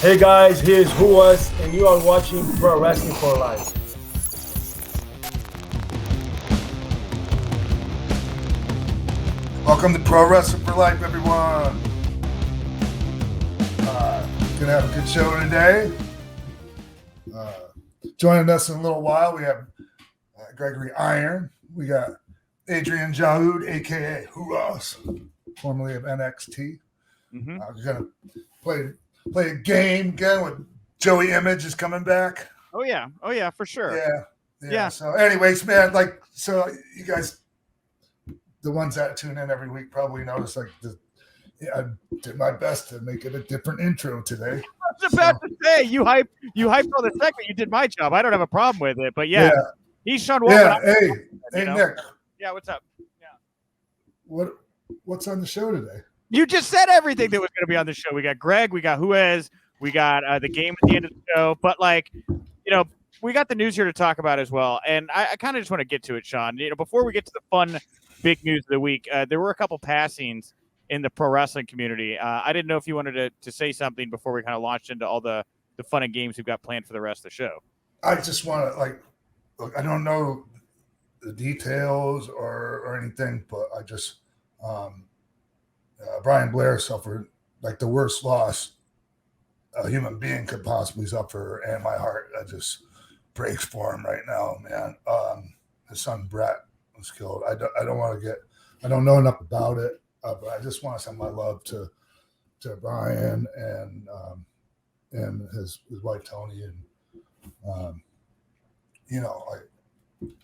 Hey guys, here's Ruas, and you are watching Pro Wrestling for Life. Welcome to Pro Wrestling for Life, everyone. Gonna have a good show today. Joining us in a little while, we have Gregory Iron. We got Adrian Jahoud, aka Ruas, formerly of NXT. Mm-hmm. We're gonna play a game again with Joey Image is coming back. Oh yeah, for sure. Yeah. So, anyways, man, so you guys, the ones that tune in every week, probably notice I did my best to make it a different intro today. I was about to say you hyped on the segment. You did my job. I don't have a problem with it, but he's Sean Waltman. Hey, Nick. Yeah, what's up? Yeah. What's on the show today? You just said everything that was going to be on the show. We got Greg, we got Ruas, we got the game at the end of the show. But we got the news here to talk about as well. And I kind of just want to get to it, Sean. Before we get to the fun, big news of the week, there were a couple passings in the pro wrestling community. I didn't know if you wanted to say something before we kind of launched into all the fun and games we've got planned for the rest of the show. I just want to look, I don't know the details or anything, but I just Brian Blair suffered the worst loss a human being could possibly suffer, and my heart just breaks for him right now, man. His son Brett was killed. I don't know enough about it, but I just want to send my love to Bryan and his wife Tony, and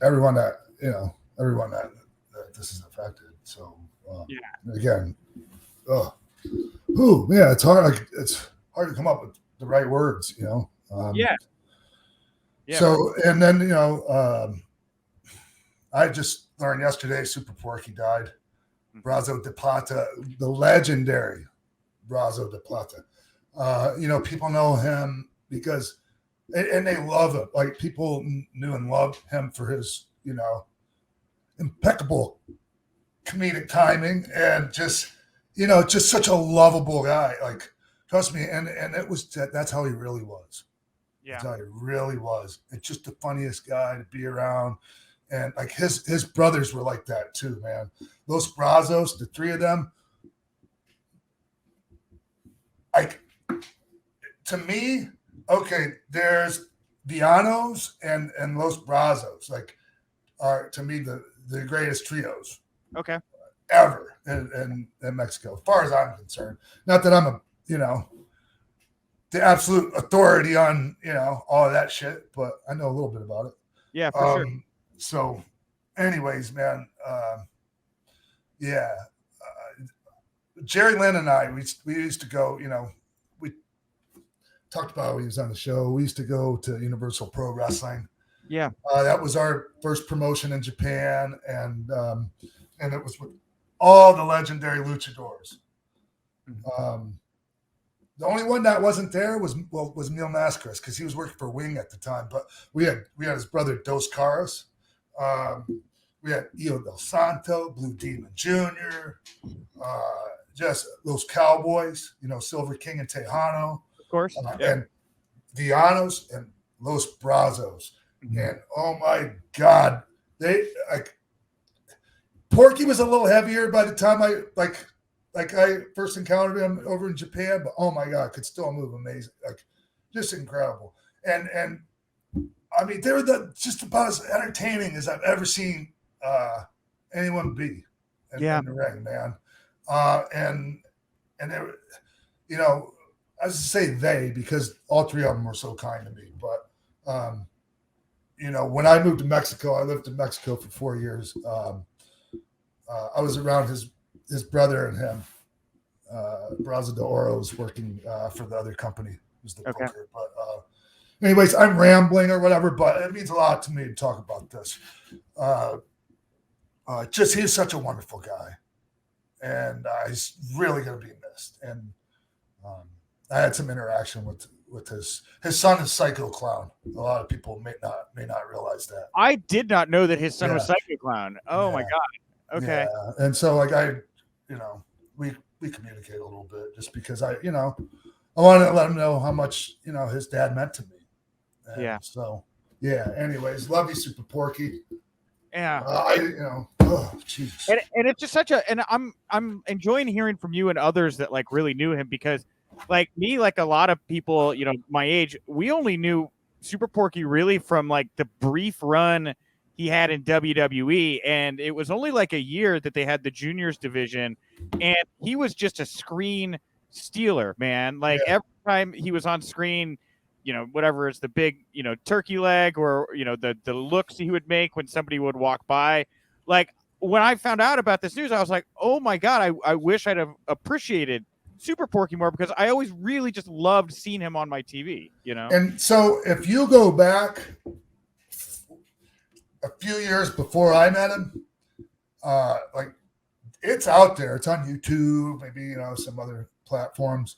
everyone that this is affected. So again, it's hard. It's hard to come up with the right words, So, and then I just learned yesterday Super Porky died. Brazo de Plata, the legendary Brazo de Plata. People know him because, and they love him. Like, people knew and loved him for his, impeccable comedic timing and just such a lovable guy. Like, trust me, and it was that's how he really was. Yeah, that's how he really was. It's just the funniest guy to be around, and his brothers were like that too, man. Those Brazos, the three of them, to me, okay, there's Villanos and Los Brazos, are to me the greatest trios. Okay. Ever in Mexico, as far as I'm concerned. Not that I'm the absolute authority on all of that shit, but I know a little bit about it. Yeah, for sure. So, anyways, man, Jerry Lynn and I, we used to go. We talked about when he was on the show. We used to go to Universal Pro Wrestling. Yeah, that was our first promotion in Japan, and it was with all the legendary luchadors. The only one that wasn't there was Mil Mascaras, because he was working for Wing at the time. But we had his brother Dos Caras. We had Io Del Santo, Blue Demon Jr., just those Cowboys, Silver King and Tejano. Of course. And Villanos and Los Brazos. And oh my God, they Porky was a little heavier by the time I first encountered him over in Japan, but oh my God, could still move amazing, just incredible. And I mean, they were just about as entertaining as I've ever seen anyone be in the ring, man. And they were, I was to say they, because all three of them were so kind to me. But when I moved to Mexico, I lived in Mexico for 4 years. I was around his brother and him. Brazo de Oro was working for the other company. Was the booker. But anyways, I'm rambling or whatever, but it means a lot to me to talk about this. He's such a wonderful guy, and he's really going to be missed. And I had some interaction with his son is Psycho Clown. A lot of people may not realize that. I did not know that his son was Psycho Clown. Oh my God. Okay. Yeah. And so we communicate a little bit just because I wanted to let him know how much, his dad meant to me. And Yeah. So, yeah. Anyways, love you, Super Porky. Yeah. Jesus. And it's just and I'm enjoying hearing from you and others that like really knew him, because like me, like a lot of people, my age, we only knew Super Porky really from like the brief run he had in WWE. And it was only like a year that they had the juniors division, and he was just a screen stealer, man. Like every time he was on screen, whatever it's the big, turkey leg or, the looks he would make when somebody would walk by. Like when I found out about this news, I was like, oh my God, I wish I'd have appreciated Super Porky more, because I always really just loved seeing him on my TV, And so if you go back a few years before I met him, like it's out there. It's on YouTube, maybe, some other platforms.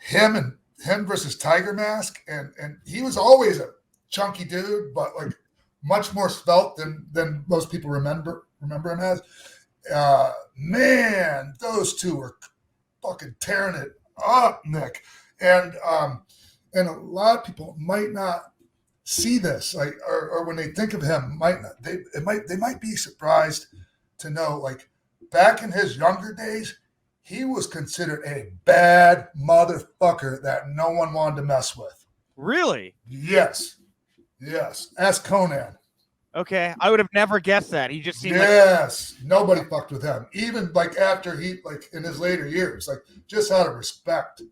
Him versus Tiger Mask. And he was always a chunky dude, but like much more svelte than most people remember him as. Man, those two were fucking tearing it up, Nick. And a lot of people might not see this, like, or when they think of him, might not. They might be surprised to know, like, back in his younger days, he was considered a bad motherfucker that no one wanted to mess with. Really? Yes. Ask Conan. Okay, I would have never guessed that. He just seemed Nobody fucked with him. Even like after he, like in his later years, like just out of respect.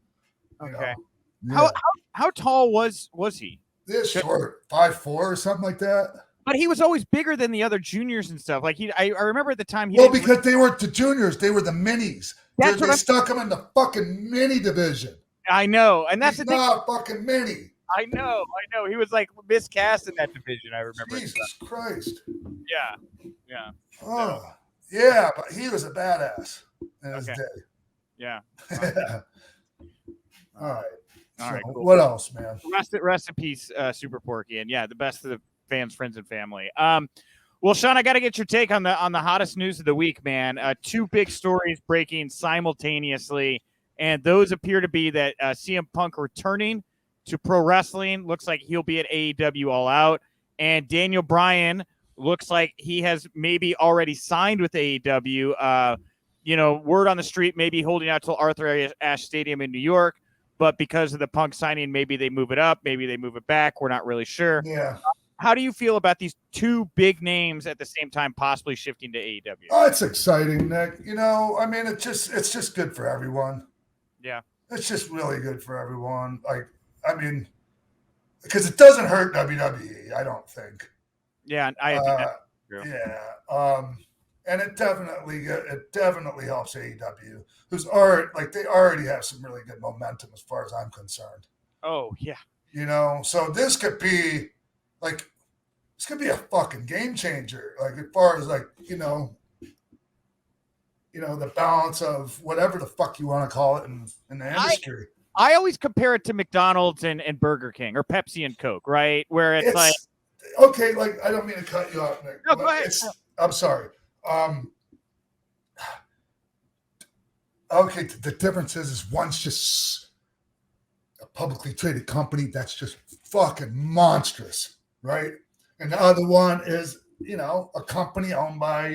Okay. Yeah. How tall was he? This short, 5'4" or something like that. But he was always bigger than the other juniors and stuff. Like I remember at the time. Because they weren't the juniors, they were the minis. They stuck him in the fucking mini division. I know, and that's He's the thing. not fucking mini. I know. He was like miscast in that division. I remember. Jesus Christ. Yeah. Oh, yeah, but he was a badass in his day. Yeah. All right. All right. Cool. What else, man? Rest in peace, Super Porky, and the best of the fans, friends, and family. Well, Sean, I got to get your take on the hottest news of the week, man. Two big stories breaking simultaneously, and those appear to be that CM Punk returning to pro wrestling. Looks like he'll be at AEW All Out, and Daniel Bryan looks like he has maybe already signed with AEW. Word on the street, maybe holding out till Arthur Ashe Stadium in New York, but because of the Punk signing, maybe they move it up, maybe they move it back. We're not really sure. Yeah. How do you feel about these two big names at the same time possibly shifting to AEW? Oh, it's exciting, Nick. I mean, it's just good for everyone. Yeah. It's just really good for everyone. Like, I mean, because it doesn't hurt WWE, I don't think. Yeah, I think that's true. Yeah. And it definitely helps AEW, who's they already have some really good momentum as far as I'm concerned. Oh, yeah. So this could be a fucking game changer. Like as far as the balance of whatever the fuck you want to call it in the industry. I always compare it to McDonald's and Burger King or Pepsi and Coke, right? Where it's like, okay, like I don't mean to cut you off, Nick. No, go ahead. I'm sorry. Okay, the difference is one's just a publicly traded company that's just fucking monstrous, right? And the other one is, a company owned by,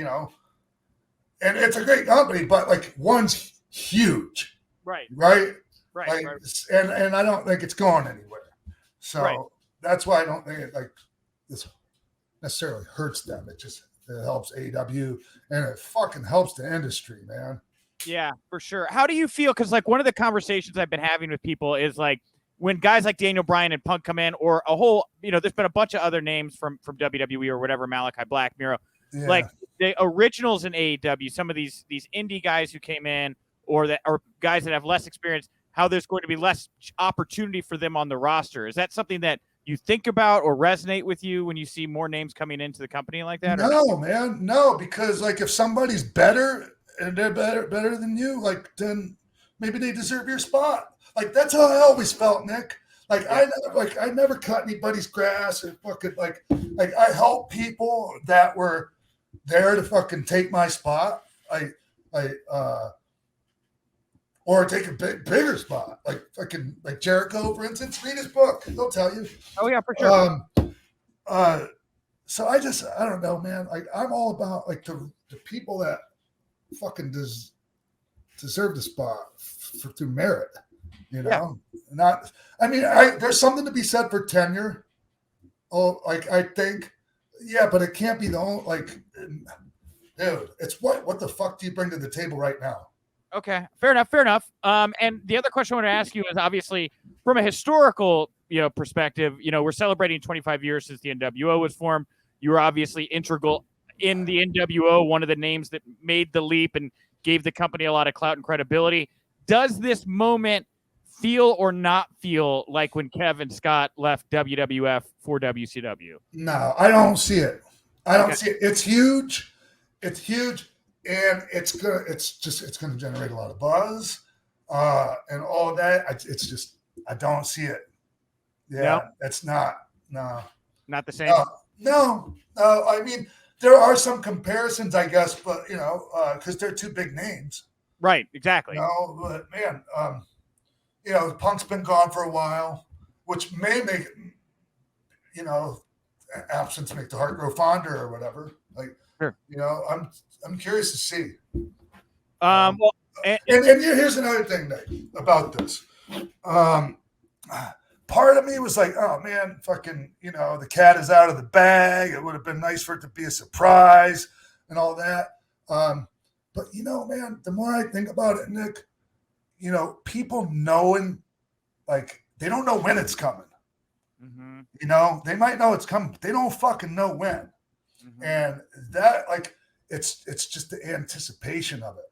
and it's a great company, but like one's huge, right. And I don't think it's going anywhere. So that's why I don't think this necessarily hurts them. It helps AEW, and it fucking helps the industry, man. Yeah, for sure. How do you feel? Because one of the conversations I've been having with people is when guys like Daniel Bryan and Punk come in, or a whole, there's been a bunch of other names from WWE or whatever, Malachi Black, Miro, the originals in AEW, some of these indie guys who came in, or guys that have less experience, how there's going to be less opportunity for them on the roster. Is that something that you think about or resonate with you when you see more names coming into the company like that? No, man, no, because if somebody's better and they're better than you, then maybe they deserve your spot. That's how I always felt, Nick. I never cut anybody's grass or fucking I helped people that were there to fucking take my spot. or take a bigger spot, like fucking like Jericho, for instance. Read his book; they'll tell you. Oh yeah, for sure. So I don't know, man. Like I'm all about like the people that fucking deserve the spot through merit. You know, not. I mean, there's something to be said for tenure. Oh, like I think, yeah, but it can't be the only. Like, dude, it's what the fuck do you bring to the table right now? Okay, fair enough. And the other question I want to ask you is obviously from a historical, perspective. We're celebrating 25 years since the NWO was formed. You were obviously integral in the NWO, one of the names that made the leap and gave the company a lot of clout and credibility. Does this moment feel or not feel like when Kevin Scott left WWF for WCW? No, I don't see it. I don't see it. It's huge. It's huge. And it's gonna generate a lot of buzz, and all of that. I don't see it. Yeah, it's not. No, not the same. No. I mean, there are some comparisons, I guess, but because they're two big names. Right. Exactly. No, but man, Punk's been gone for a while, which may make absence make the heart grow fonder or whatever. Like, sure. I'm curious to see. And here's another thing, Nick, about this. Part of me was like, oh man, fucking, the cat is out of the bag. It would have been nice for it to be a surprise and all that. But man, the more I think about it, Nick, people knowing, like, they don't know when it's coming. Mm-hmm. They might know it's coming, but they don't fucking know when. Mm-hmm. And that, like, it's just the anticipation of it.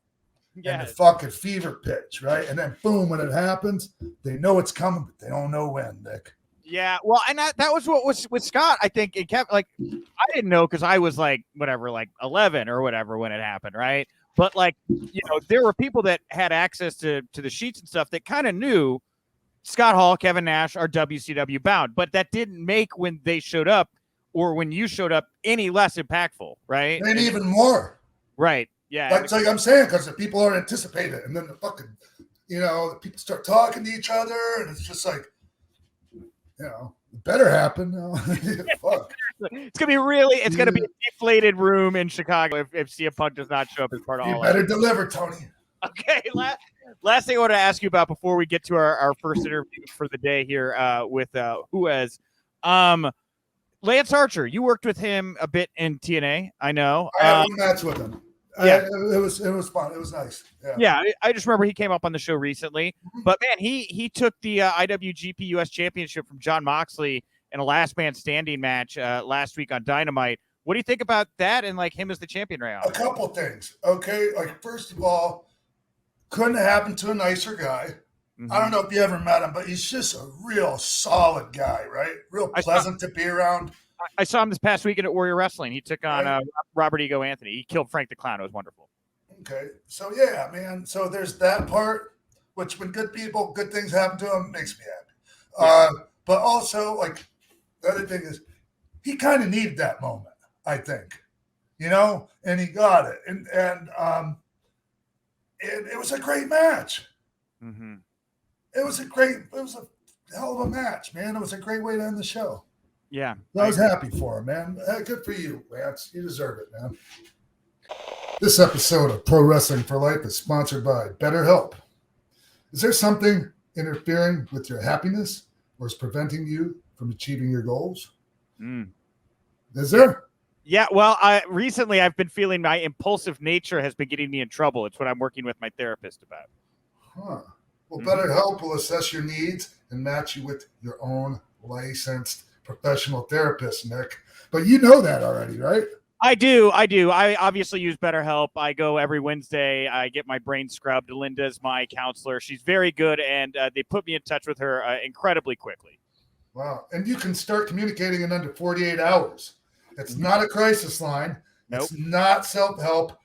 And the fucking fever pitch, right? And then boom, when it happens, they know it's coming, but they don't know when, Nick. Yeah, well, and that was what was with Scott. I think it kept, like, I didn't know because I was like 11 or whatever when it happened, right? But like, there were people that had access to the sheets and stuff that kind of knew Scott Hall, Kevin Nash are WCW bound, but that didn't make when they showed up or when you showed up any less impactful, right? And even more, right? Yeah, that's like I'm saying, because the people aren't anticipating it, and then the fucking, the people start talking to each other, and it's just like, it better happen. Fuck. It's gonna be a deflated room in Chicago if CM Punk does not show up as part of all. You better deliver, Tony. Okay, last thing I want to ask you about before we get to our first interview for the day here with Ruas. Lance Archer, you worked with him a bit in TNA, I know. I had one match with him. Yeah, it was fun. It was nice. Yeah, I just remember he came up on the show recently. Mm-hmm. But man, he took the IWGP US Championship from Jon Moxley in a last man standing match last week on Dynamite. What do you think about that and like him as the champion right now? A couple things. Okay, like first of all, couldn't have happened to a nicer guy. Mm-hmm. I don't know if you ever met him, but he's just a real solid guy, right? Real pleasant to be around. I saw him this past weekend at Warrior Wrestling. He took on Robert Ego Anthony. He killed Frank the Clown. It was wonderful. Okay. So, yeah, man. So there's that part, which when good things happen to him, makes me happy. Yeah. But also, like, the other thing is he kind of needed that moment, I think, and he got it. And it was a great match. Mm-hmm. It was a hell of a match, man. It was a great way to end the show. Yeah. I was happy for him, man. Good for you, Lance. You deserve it, man. This episode of Pro Wrestling for Life is sponsored by BetterHelp. Is there something interfering with your happiness or is preventing you from achieving your goals? Is there? Yeah, well, recently I've been feeling my impulsive nature has been getting me in trouble. It's what I'm working with my therapist about. Huh. Well, BetterHelp will assess your needs and match you with your own licensed professional therapist, Nick. But you know that already, right? I do. I obviously use BetterHelp. I go every Wednesday. I get my brain scrubbed. Linda's my counselor. She's very good, and they put me in touch with her incredibly quickly. Wow. And you can start communicating in under 48 hours. It's not a crisis line. Nope. It's not self-help.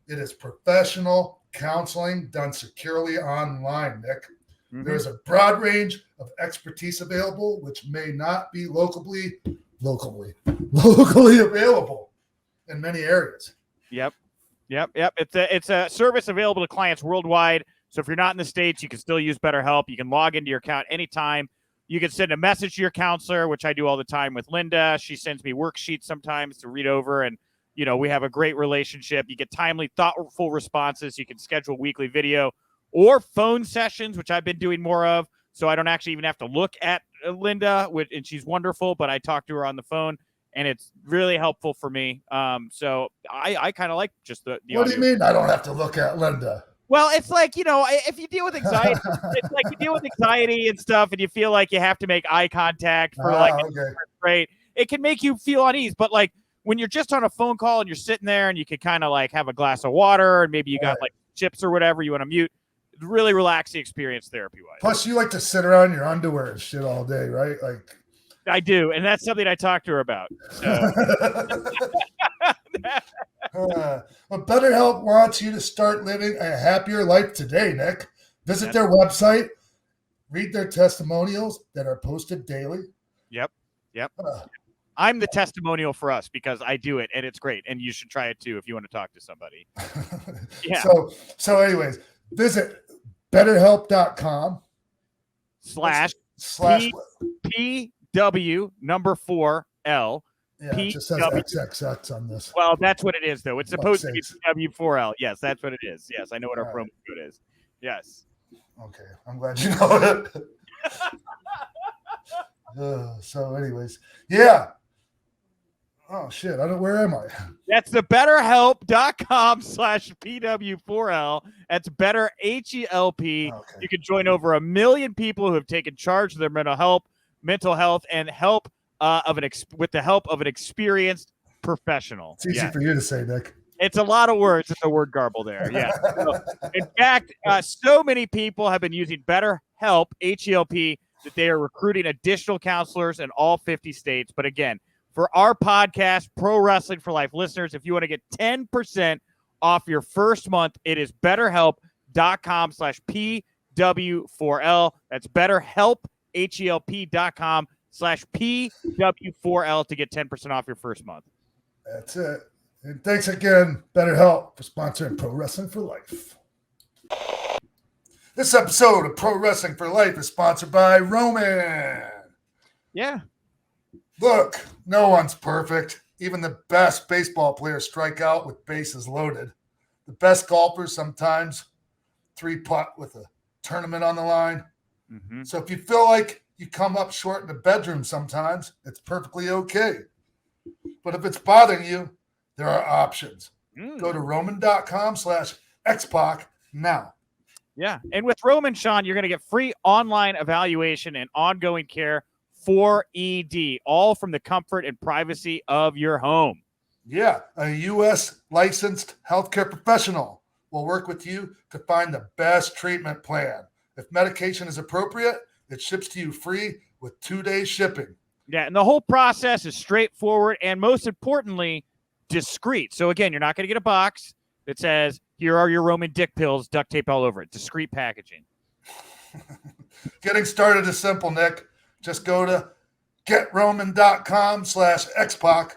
It is professional counseling done securely online, Nick. Mm-hmm. There is a broad range of expertise available, which may not be locally available in many areas. Yep. It's a service available to clients worldwide. So if you're not in the States, you can still use BetterHelp. You can log into your account anytime. You can send a message to your counselor, which I do all the time with Linda. She sends me worksheets sometimes to read over, and we have a great relationship. You get timely, thoughtful responses. You can schedule weekly video or phone sessions, which I've been doing more of. So I don't actually even have to look at Linda, and she's wonderful, but I talk to her on the phone, and it's really helpful for me. So I kind of like just the What audio. do you mean I don't have to look at Linda? Well, it's like, if you deal with anxiety, it's like you deal with anxiety and stuff, and you feel like you have to make eye contact for great. It can make you feel unease, but like when you're just on a phone call and you're sitting there and you can kind of like have a glass of water and maybe you got like chips or whatever you want to mute, really relax the experience therapy-wise. Plus, you like to sit around in your underwear and shit all day, right? Like I do, and that's something I talked to her about. So. But BetterHelp wants you to start living a happier life today, Nick. Visit their website, read their testimonials that are posted daily. Yep. I'm the testimonial for us because I do it, and it's great, and you should try it too if you want to talk to somebody. Yeah. So anyways, visit betterhelp.com / PW4L. Yeah, it just says XXX on this. Well, that's what it is, though. It's supposed to be PW4L. Yes, that's what it is. Yes, I know what our promo code is. Yes. Okay, I'm glad you know it. So, anyways, yeah. Oh shit! Where am I? That's the BetterHelp.com / PW4L. That's better HELP. Okay. You can join over 1 million people who have taken charge of their mental health, and help. With the help of an experienced professional. It's easy for you to say, Nick. It's a lot of words. It's a word garble there. Yeah. So, in fact, so many people have been using BetterHelp, HELP, that they are recruiting additional counselors in all 50 states. But again, for our podcast, Pro Wrestling for Life listeners, if you want to get 10% off your first month, it is betterhelp.com / PW4L. That's BetterHelp, HELP.com / PW4L to get 10% off your first month. That's it. And thanks again, BetterHelp, for sponsoring Pro Wrestling for Life. This episode of Pro Wrestling for Life is sponsored by Roman. Yeah. Look, no one's perfect. Even the best baseball players strike out with bases loaded. The best golfers sometimes 3-putt with a tournament on the line. Mm-hmm. So if you feel like you come up short in the bedroom sometimes, it's perfectly okay. But if it's bothering you, there are options. Go to roman.com / X-Pac now. Yeah. And with Roman, Sean, you're going to get free online evaluation and ongoing care for ED, all from the comfort and privacy of your home. Yeah. A U.S. licensed healthcare professional will work with you to find the best treatment plan. If medication is appropriate, it ships to you free with 2-day shipping. Yeah, and the whole process is straightforward and, most importantly, discreet. So, again, you're not going to get a box that says, here are your Roman dick pills, duct tape all over it. Discreet packaging. Getting started is simple, Nick. Just go to getroman.com / X-Pac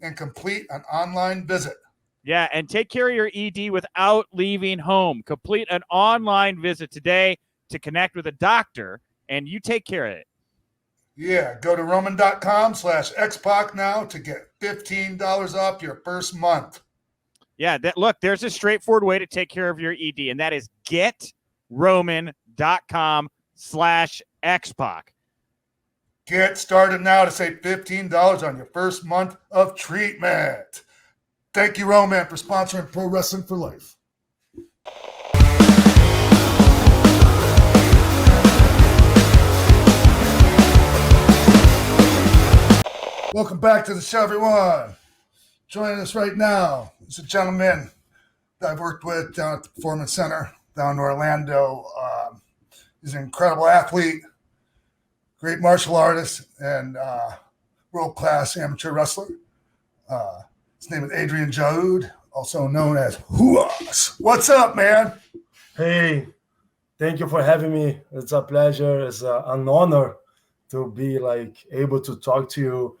and complete an online visit. Yeah, and take care of your ED without leaving home. Complete an online visit today to connect with a doctor, and you take care of it. Yeah, go to roman.com / X-Pac now to get $15 off your first month. Yeah, look, there's a straightforward way to take care of your ED, and that is getroman.com / X-Pac. Get started now to save $15 on your first month of treatment. Thank you, Roman, for sponsoring Pro Wrestling for Life. Welcome back to the show, everyone. Joining us right now is a gentleman that I've worked with down at the Performance Center down in Orlando. He's an incredible athlete, great martial artist, and world-class amateur wrestler. His name is Adrian Jaoud, also known as Ruas. What's up, man? Hey, thank you for having me. It's a pleasure. It's an honor to be able to talk to you.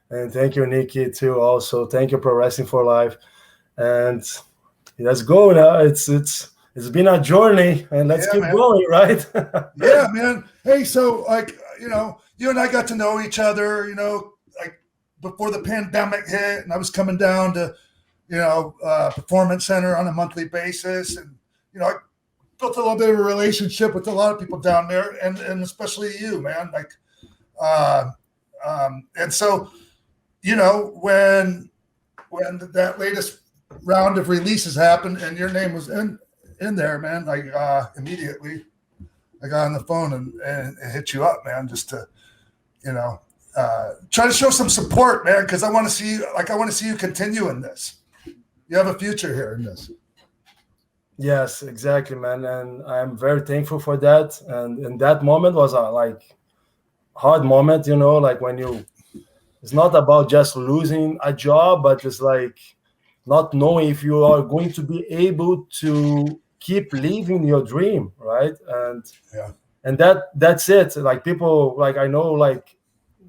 And thank you, Nikki, too. Also, thank you, Pro Wrestling for Life. And let's go now. It's it's been a journey, and let's keep going, right? Yeah, man. Hey, so like, you know, you and I got to know each other, you know, like before the pandemic hit, and I was coming down to, you know, Performance Center on a monthly basis, and you know, I built a little bit of a relationship with a lot of people down there, and especially you, man. Like, and so, you know, when that latest round of releases happened, and your name was in there, man, like immediately I got on the phone and hit you up, man, just to, you know, try to show some support, man, because I want to see you continue in this. You have a future here in this. Yes, exactly, man, and I'm very thankful for that. And in that moment was a like hard moment, you know, like when it's not about just losing a job, but it's like not knowing if you are going to be able to keep living your dream, right? And that's it. Like people, like I know, like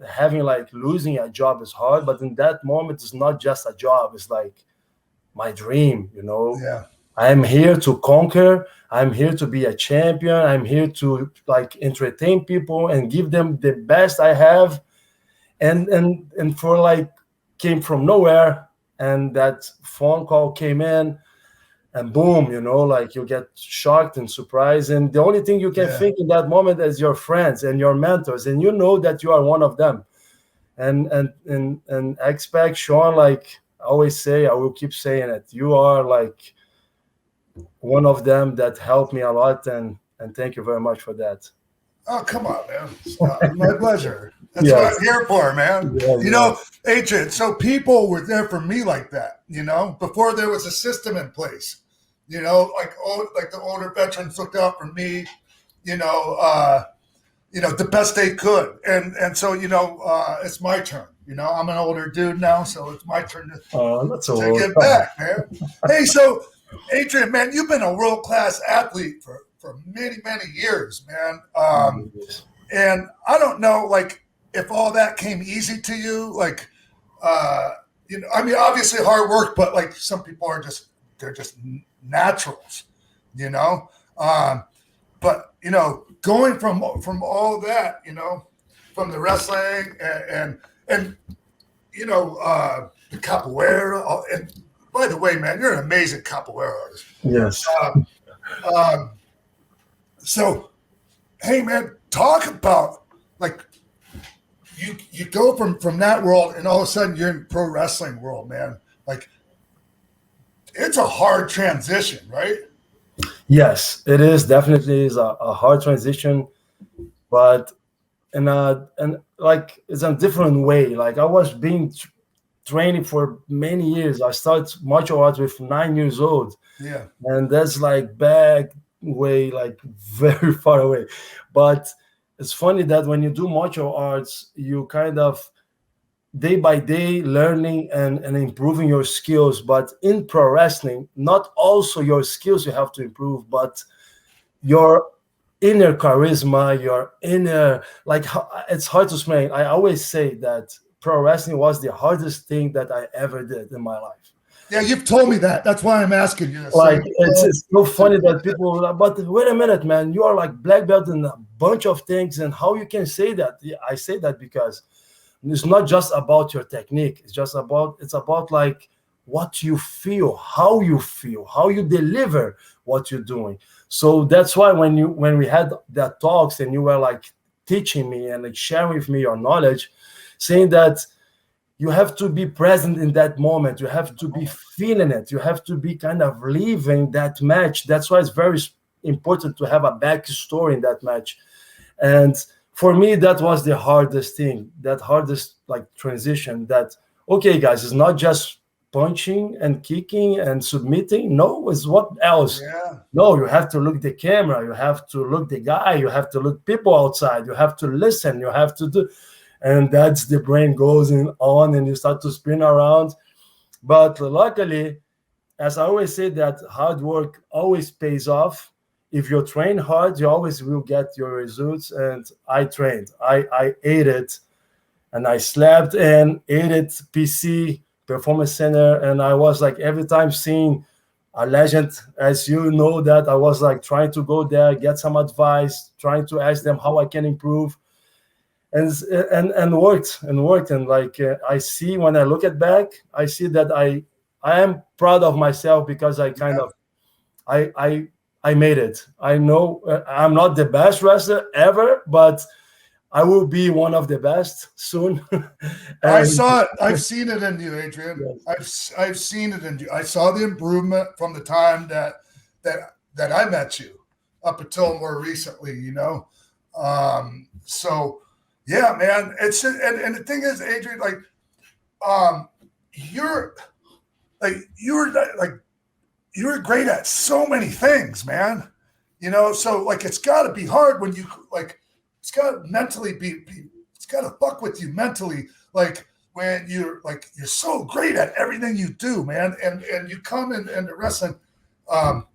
having like losing a job is hard, but in that moment, it's not just a job. It's like my dream, you know. Yeah. I'm here to conquer. I'm here to be a champion. I'm here to like entertain people and give them the best I have. And for like came from nowhere, and that phone call came in, and boom, you know, like you get shocked and surprised. And the only thing you can think in that moment is your friends and your mentors, and you know that you are one of them. And X-Pac, Sean, like I always say, I will keep saying it. You are like one of them that helped me a lot, and thank you very much for that. Oh, come on, man. It's my pleasure. That's what I'm here for, man. You know, Adrian, so people were there for me like that, you know, before there was a system in place. You know, like the older veterans looked out for me, you know, the best they could. And so, you know, it's my turn. You know, I'm an older dude now, so it's my turn to give back, man. Hey, so Adrian, man, you've been a world-class athlete for many, many years, man. And I don't know, like, if all that came easy to you, like, you know, I mean, obviously hard work, but like some people they're just naturals, you know? But, you know, going from all that, you know, from the wrestling and you know, the capoeira, and by the way, man, you're an amazing capoeira artist. Yes. So, hey, man, talk about like you go from that world, and all of a sudden you're in pro wrestling world, man. Like, it's a hard transition, right? Yes, it is definitely is a hard transition, but and like it's a different way. Like I was being training for many years. I started martial arts with 9 years old. Yeah, and that's like back way, like very far away. But it's funny that when you do martial arts, you kind of day by day learning and improving your skills. But in pro wrestling, not also your skills you have to improve, but your inner charisma, your inner, like, it's hard to explain. I always say that pro wrestling was the hardest thing that I ever did in my life. Yeah, you've told me that. That's why I'm asking you. Like, it's so funny that people, but wait a minute, man, you are like black belt in a bunch of things, and how you can say that? Yeah, I say that because it's not just about your technique. It's about like what you feel, how you deliver what you're doing. So that's why when we had that talks and you were like teaching me and like sharing with me your knowledge, saying that you have to be present in that moment. You have to be feeling it. You have to be kind of living that match. That's why it's very important to have a backstory in that match. And for me, that was the hardest thing, that hardest like transition. That, okay, guys, it's not just punching and kicking and submitting. No, it's what else? Yeah. No, you have to look the camera. You have to look the guy. You have to look people outside. You have to listen. You have to do. And that's the brain goes on and you start to spin around. But luckily, as I always say, that hard work always pays off. If you train hard, you always will get your results. And I trained. I ate it, and I slept and ate it, PC, Performance Center. And I was like every time seeing a legend, as you know, that I was like trying to go there, get some advice, trying to ask them how I can improve, and worked, and like I see, when I look at back, I see that I am proud of myself, because I kind of I made it. I know I'm not the best wrestler ever, but I will be one of the best soon. I saw it. I've seen it in you, Adrian. Yes. I've seen it in you. I saw the improvement from the time that I met you up until more recently, you know. So yeah, man. It's and the thing is, Adrian, like you're great at so many things, man. You know, so like it's gotta be hard when you like. It's got to mentally it's got to fuck with you mentally. Like when you're so great at everything you do, man. And you come into wrestling. And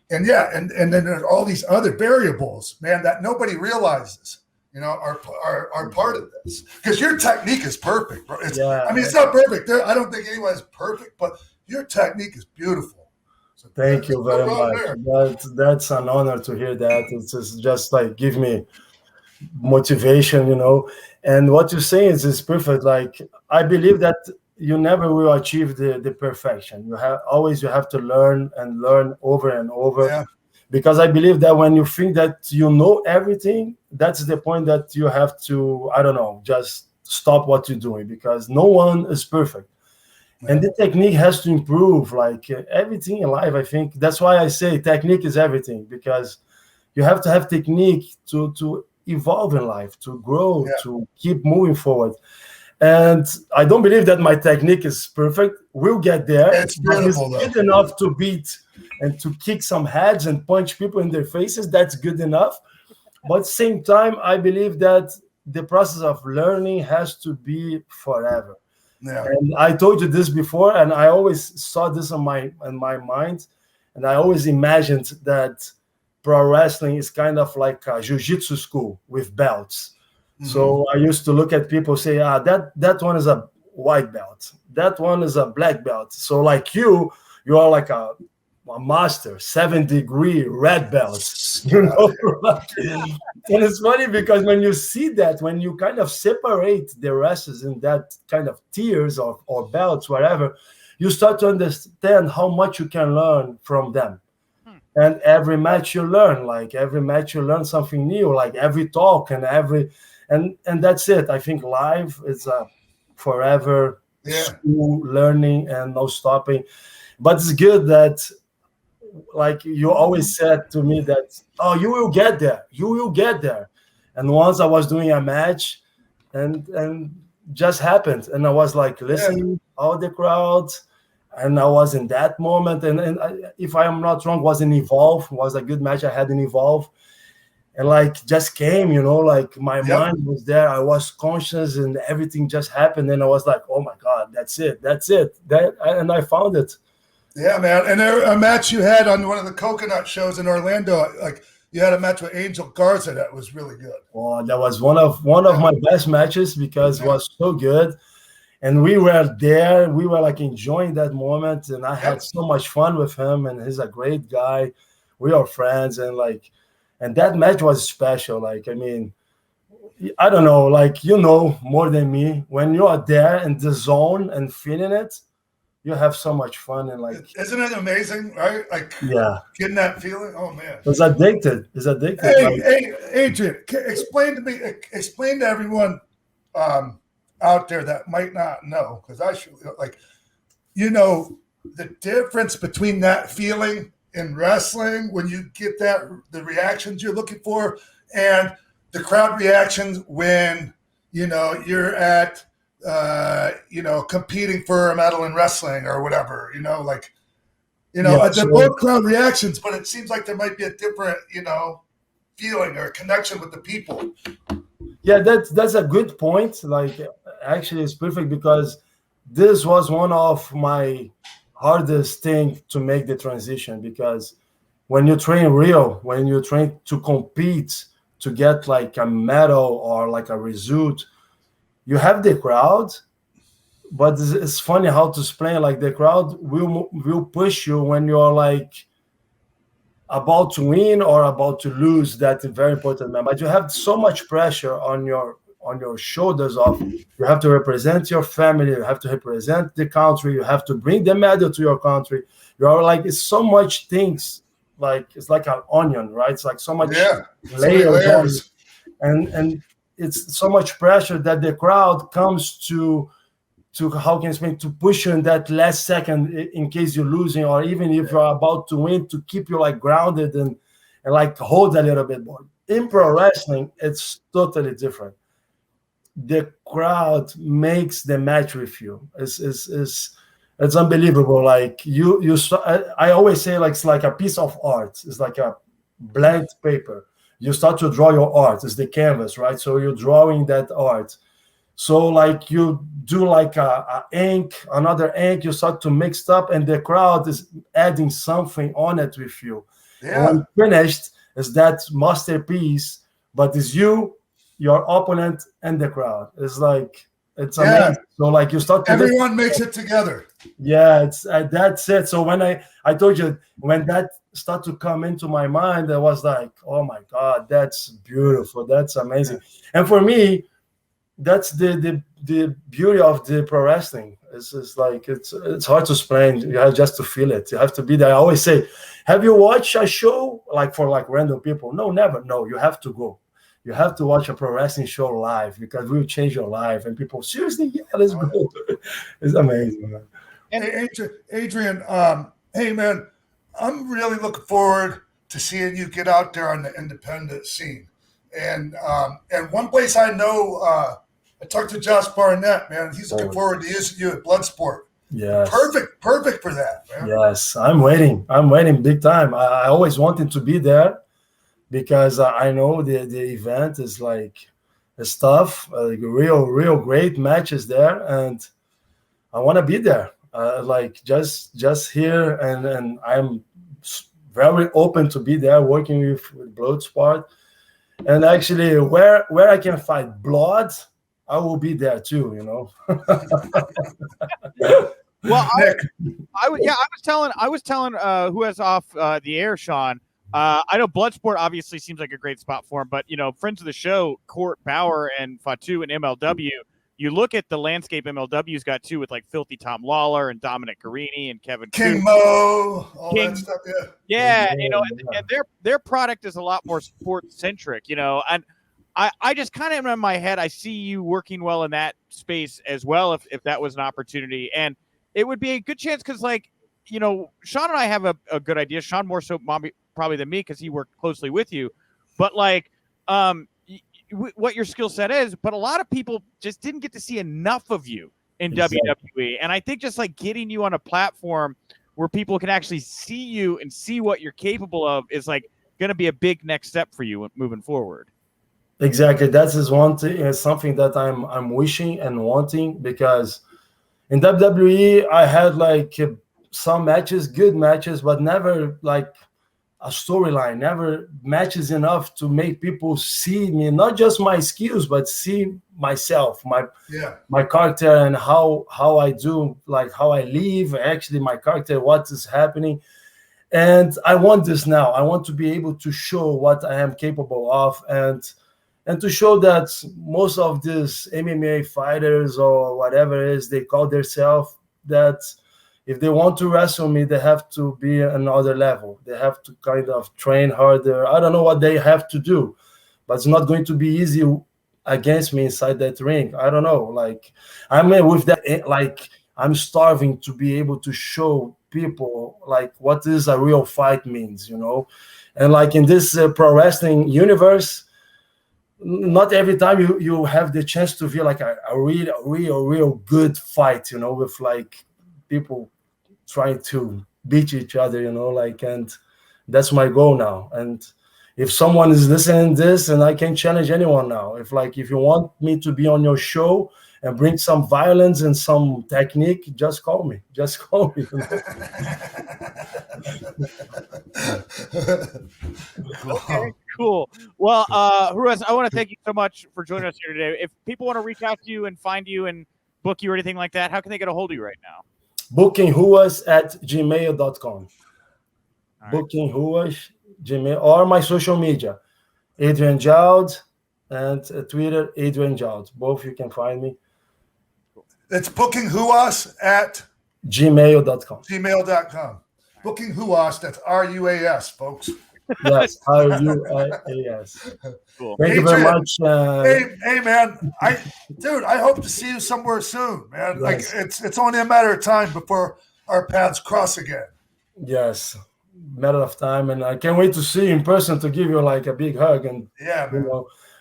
then there's all these other variables, man, that nobody realizes, you know, are part of this. Because your technique is perfect, bro. It's not perfect. I don't think anyone's perfect, but your technique is beautiful. So thank you very much. That's an honor to hear that. It's just like give me motivation, you know. And what you're saying is perfect. Like I believe that you never will achieve the perfection. You have to learn over and over, because I believe that when you think that you know everything, that's the point that you have to, I don't know, just stop what you're doing, because no one is perfect. And the technique has to improve, like everything in life. I think that's why I say technique is everything, because you have to have technique to evolve in life, to grow, to keep moving forward. And I don't believe that my technique is perfect. We'll get there. It's beautiful, good enough to beat and to kick some heads and punch people in their faces. That's good enough. But at the same time, I believe that the process of learning has to be forever. Yeah. And I told you this before, and I always saw this in my mind, and I always imagined that pro wrestling is kind of like a jiu-jitsu school with belts. Mm-hmm. So I used to look at people say, that one is a white belt. That one is a black belt. So like you are like a master, 7-degree red belt. You know? And it's funny because when you see that, when you kind of separate the wrestlers in that kind of tiers or belts, whatever, you start to understand how much you can learn from them. And every match you learn, something new, like every talk and and that's it. I think life is a forever school learning and no stopping. But it's good that, like you always said to me that, you will get there. And once I was doing a match and just happened. And I was like listening all the crowds. And I was in that moment, and if I am not wrong, was in Evolve, was a good match I had in Evolve, and like just came, you know, like my mind was there, I was conscious, and everything just happened, and I was like, oh my God, that's it, and I found it. Yeah, man. And a match you had on one of the Coconut shows in Orlando, like you had a match with Angel Garza that was really good. Well, that was one of my best matches because it was so good. And we were there. We were like enjoying that moment, and I had so much fun with him. And he's a great guy. We are friends, and that match was special. Like, I mean, I don't know, like you know more than me. When you are there in the zone and feeling it, you have so much fun. And like, isn't it amazing, right? Like, getting that feeling. Oh man, it's addicted. Hey, Adrian, explain to everyone. Out there that might not know, because I should the difference between that feeling in wrestling when you get the reactions you're looking for, and the crowd reactions when you're at competing for a medal in wrestling or whatever, they're both crowd reactions, but it seems like there might be a different feeling or connection with the people. Yeah, that's a good point. Like, actually, it's perfect because this was one of my hardest thing to make the transition. Because when you train when you train to compete, to get like a medal or like a result, you have the crowd but it's funny how to explain. Like the crowd will push you when you're like about to win or about to lose. That's a very important man. But you have so much pressure on your shoulders of you have to represent your family, you have to represent the country, you have to bring the medal to your country. You are like, it's so much things, like it's like an onion, right? It's like so much layers. And it's so much pressure that the crowd comes to how can I explain, to push you in that last second in case you're losing, or even if you're about to win, to keep you like grounded and like hold a little bit more. In pro wrestling, it's totally different. The crowd makes the match with you. It's unbelievable. Like I always say, like it's like a piece of art. It's like a blank paper. You start to draw your art. It's the canvas, right? So you're drawing that art. So like you do like another ink, you start to mix up, and the crowd is adding something on it with you. Yeah. And when finished, is that masterpiece, but it's you, your opponent, and the crowd. It's like, it's amazing. So like you start to everyone makes it together. Yeah, it's that's it. So when I told you, when that started to come into my mind, I was like, oh my God, that's beautiful. That's amazing. And for me, that's the beauty of the pro wrestling. It's like it's hard to explain. You have just to feel it. You have to be there. I always say, have you watched a show like for like random people? No, never. No, you have to go. You have to watch a pro wrestling show live, because it will change your life. And people, seriously, yeah, let's go. It's amazing, man. And Adrian, hey man, I'm really looking forward to seeing you get out there on the independent scene. And one place I know, I talked to Josh Barnett, man. He's looking forward to using you at Bloodsport. Yes. Perfect for that, man. Yes, I'm waiting big time. I always wanted to be there, because I know the event is like, it's tough, real great matches there, and I want to be there. Like just here, and I'm very open to be there working with Bloodsport. And actually, where I can fight blood, I will be there too. You know. Well, I was telling who has off the air, Sean. I know Bloodsport obviously seems like a great spot for him, but friends of the show, Court Bauer and Fatu and MLW. You look at the landscape MLW's got too, with like Filthy Tom Lawler and Dominic Guarini and Kevin King Mo, all that stuff. Yeah, and their product is a lot more sports centric, and I just kind of in my head, I see you working well in that space as well, if that was an opportunity. And it would be a good chance, because Sean and I have a good idea. Sean more so probably than me, because he worked closely with you, but like what your skill set is, but a lot of people just didn't get to see enough of you in WWE. And I think just like getting you on a platform where people can actually see you and see what you're capable of is like going to be a big next step for you moving forward. Exactly. That is one thing. It's something that I'm wishing and wanting, because in WWE I had like some matches, good matches, but never like a storyline, never matches enough to make people see me, not just my skills, but see myself, my character, and how I do, like how I live, actually my character, what is happening. And I want this now. I want to be able to show what I am capable of, and to show that most of these MMA fighters or whatever it is they call themselves, that if they want to wrestle me, they have to be another level. They have to kind of train harder. I don't know what they have to do, but it's not going to be easy against me inside that ring. I don't know. Like I'm with that, like I'm starving to be able to show people like what is a real fight means, And like in this pro wrestling universe, not every time you have the chance to feel like a real good fight, with like people trying to beat each other, and that's my goal now. And if someone is listening to this, and I can challenge anyone now, if you want me to be on your show and bring some violence and some technique, just call me. Okay, cool. Well, Ruas, I want to thank you so much for joining us here today. If people want to reach out to you and find you and book you or anything like that, how can they get a hold of you right now? bookinghuas@gmail.com. Right. Bookinghuas, Gmail, or my social media, Adrian Jowd, and Twitter, Adrian Jowd. Both you can find me. It's bookinghuas at gmail.com. gmail.com. Booking Ruas, that's RUAS, folks. Yes, RUAS. Cool. Thank you very much. Hey, man, I hope to see you somewhere soon, man. Yes. Like it's only a matter of time before our paths cross again. Yes, matter of time, and I can't wait to see you in person to give you like a big hug and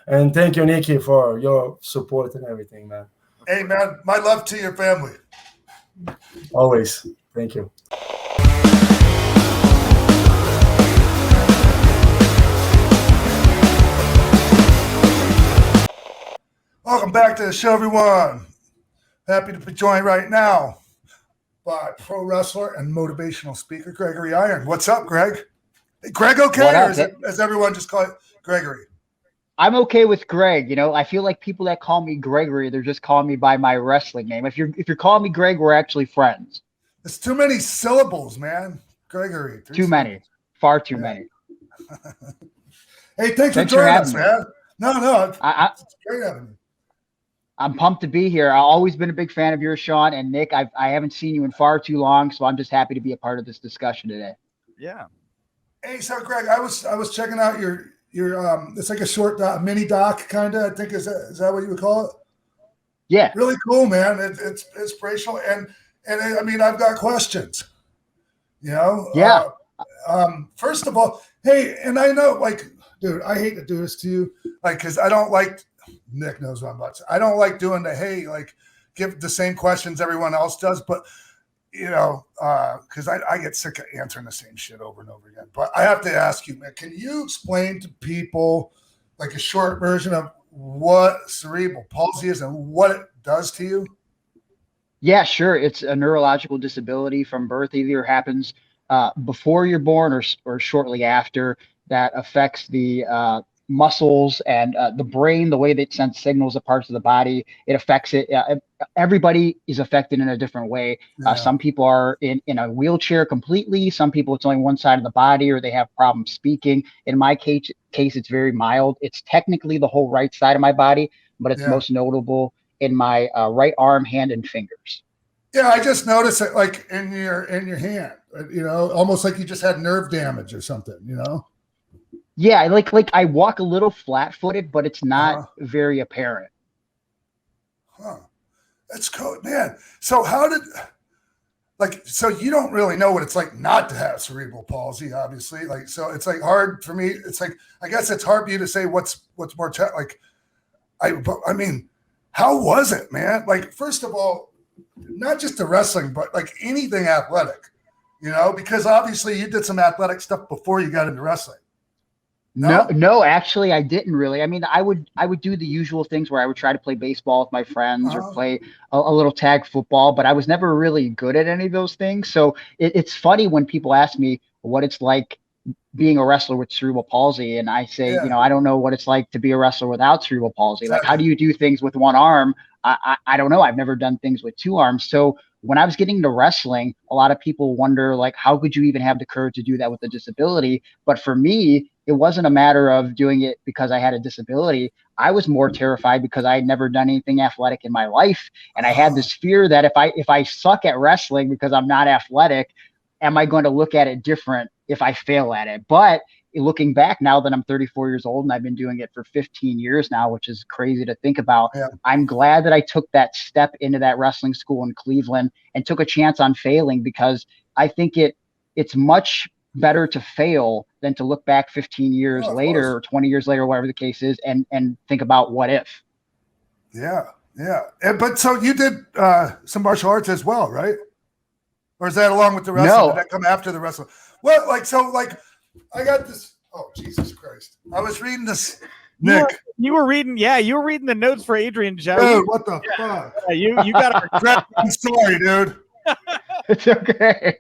and thank you, Nikki, for your support and everything, man. Hey, man, my love to your family. Always. Thank you. Welcome back to the show, everyone. Happy to be joined right now by pro wrestler and motivational speaker Gregory Iron. What's up, Greg? Hey, Greg, okay? Or is everyone just call it Gregory? I'm okay with Greg. You know, I feel like people that call me Gregory, they're just calling me by my wrestling name. If you're calling me Greg, we're actually friends. It's too many syllables, man. Gregory. Too many. Far too many. Hey, thanks for joining us, man. No. It's great having you. I'm pumped to be here. I've always been a big fan of yours, Sean, and Nick. I haven't seen you in far too long, so I'm just happy to be a part of this discussion today. Yeah. Hey, so Greg, I was checking out your it's like a short mini doc kind of. I think is that what you would call it? Yeah. Really cool, man. It's inspirational, and I mean, I've got questions. You know. Yeah. First of all, hey, and I know, like, dude, I hate to do this to you, like, because I don't like. Nick knows what I'm about to say. I don't like doing give the same questions everyone else does, but you know, because I get sick of answering the same shit over and over again. But I have to ask you, man, can you explain to people like a short version of what cerebral palsy is and what it does to you? Yeah, sure. It's a neurological disability from birth. It either happens before you're born or shortly after. That affects the muscles and the brain, the way that it sends signals to parts of the body. It affects it. Everybody is affected in a different way. Yeah. Some people are in a wheelchair completely. Some people, it's only one side of the body, or they have problems speaking. In my case, it's very mild. It's technically the whole right side of my body, but it's most notable in my right arm, hand, and fingers. Yeah, I just noticed it like in your hand, you know, almost like you just had nerve damage or something, you know? Yeah, like I walk a little flat-footed, but it's not very apparent. Huh. That's cool, man. So so you don't really know what it's like not to have cerebral palsy, obviously. Like, so it's like hard for me. It's like, I guess it's hard for you to say what's more I mean, how was it, man? Like, first of all, not just the wrestling, but like anything athletic, you know, because obviously you did some athletic stuff before you got into wrestling. No, actually, I didn't really. I mean, I would do the usual things where I would try to play baseball with my friends or play a little tag football, but I was never really good at any of those things. So it's funny when people ask me what it's like being a wrestler with cerebral palsy, and I say, you know, I don't know what it's like to be a wrestler without cerebral palsy. Like, how do you do things with one arm? I don't know. I've never done things with two arms. So when I was getting into wrestling, a lot of people wonder, like, how could you even have the courage to do that with a disability? But for me, it wasn't a matter of doing it because I had a disability. I was more terrified because I had never done anything athletic in my life. And I had this fear that if I suck at wrestling because I'm not athletic, am I going to look at it different if I fail at it? But looking back now that I'm 34 years old and I've been doing it for 15 years now, which is crazy to think about, I'm glad that I took that step into that wrestling school in Cleveland and took a chance on failing, because I think it's much better to fail than to look back 15 years later or 20 years later, whatever the case is, and think about what if. Yeah. But so you did some martial arts as well, right? Or is that along with the wrestling? No. Did that come after the wrestling? Well, I got this. Oh, Jesus Christ. I was reading this. Nick. You were reading the notes for Adrian Jones. Dude, what the fuck? You got our I'm sorry, dude. It's okay.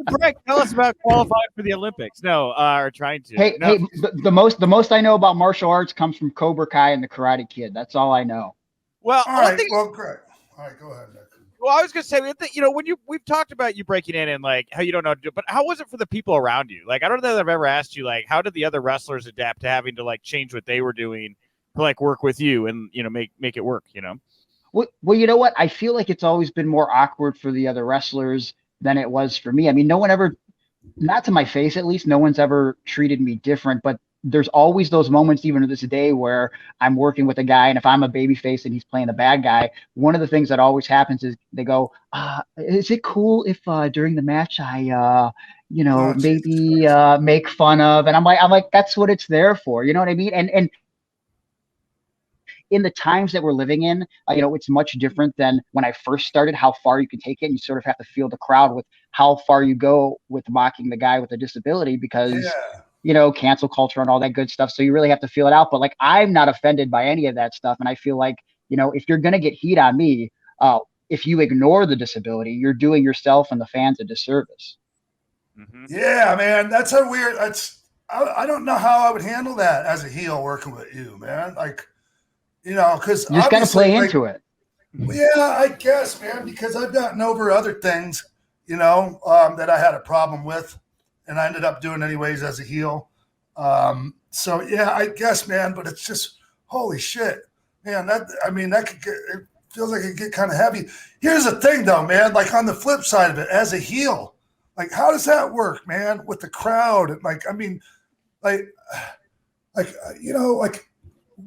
Greg, tell us about qualifying for the Olympics. No, or trying to. Hey, the most I know about martial arts comes from Cobra Kai and the Karate Kid. That's all I know. Well, all right. Well, Greg. All right, go ahead, Nick. Well, I was gonna say, when we've talked about you breaking in and like how you don't know how to do it, but how was it for the people around you? Like, I don't know that I've ever asked you, like, how did the other wrestlers adapt to having to like change what they were doing to like work with you and make it work? Well, you know what? I feel like it's always been more awkward for the other wrestlers than it was for me. I mean, no one ever, not to my face at least, no one's ever treated me different, but there's always those moments, even to this day, where I'm working with a guy, and if I'm a baby face and he's playing the bad guy, one of the things that always happens is they go, is it cool if during the match I maybe make fun of? And I'm like, that's what it's there for. You know what I mean? And in the times that we're living in, it's much different than when I first started, how far you can take it. And you sort of have to feel the crowd with how far you go with mocking the guy with a disability because, cancel culture and all that good stuff. So you really have to feel it out. But like, I'm not offended by any of that stuff. And I feel like, if you're going to get heat on me, if you ignore the disability, you're doing yourself and the fans a disservice. Mm-hmm. Yeah, man, that's a weird, I don't know how I would handle that as a heel working with you, man. Like, because you just got to play into it. Yeah, I guess, man, because I've gotten over other things, that I had a problem with, and I ended up doing anyways as a heel. So yeah, I guess, man, but it's just holy shit, man. That could get. It feels like it get kind of heavy. Here's the thing, though, man. Like on the flip side of it, as a heel, like how does that work, man, with the crowd? And like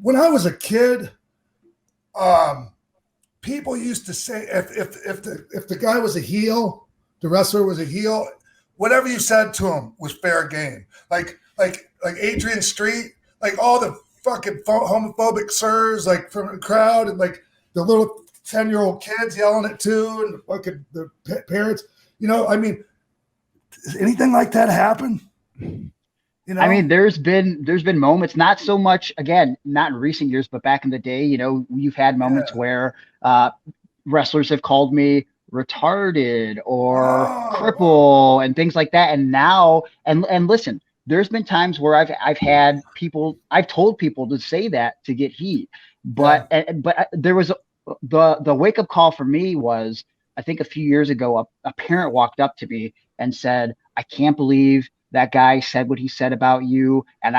when I was a kid, people used to say if the guy was a heel, the wrestler was a heel, whatever you said to him was fair game. Like Adrian Street, like all the fucking homophobic slurs like from the crowd, and like the little 10-year-old kids yelling it too, and fucking the parents. Does anything like that happen? I mean, there's been moments, not so much, again, not in recent years, but back in the day, you've had moments where wrestlers have called me retarded or cripple and things like that. And now, and listen, there's been times where I've told people to say that to get heat, but there was the wake up call for me was, I think a few years ago, a parent walked up to me and said, I can't believe that guy said what he said about you. And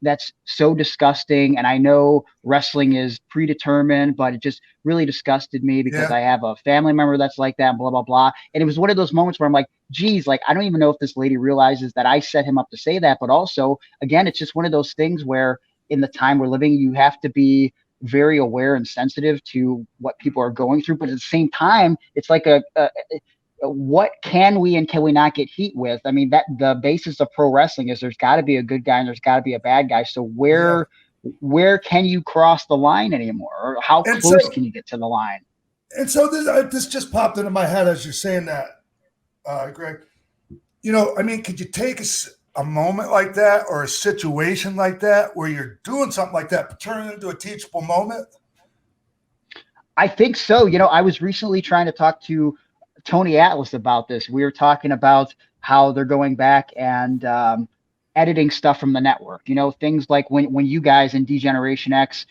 that's so disgusting. And I know wrestling is predetermined, but it just really disgusted me because I have a family member that's like that, and blah, blah, blah. And it was one of those moments where I'm like, geez, like, I don't even know if this lady realizes that I set him up to say that. But also, again, it's just one of those things where in the time we're living, you have to be very aware and sensitive to what people are going through. But at the same time, it's like what can we and can we not get heat with? I mean, that the basis of pro wrestling is there's got to be a good guy and there's got to be a bad guy. So where can you cross the line anymore? Or how close can you get to the line? And so this just popped into my head as you're saying that, Greg. Could you take a moment like that or a situation like that where you're doing something like that, but turn it into a teachable moment? I think so. I was recently trying to talk to Tony Atlas about this. We were talking about how they're going back and editing stuff from the network. Things like when you guys in D-Generation X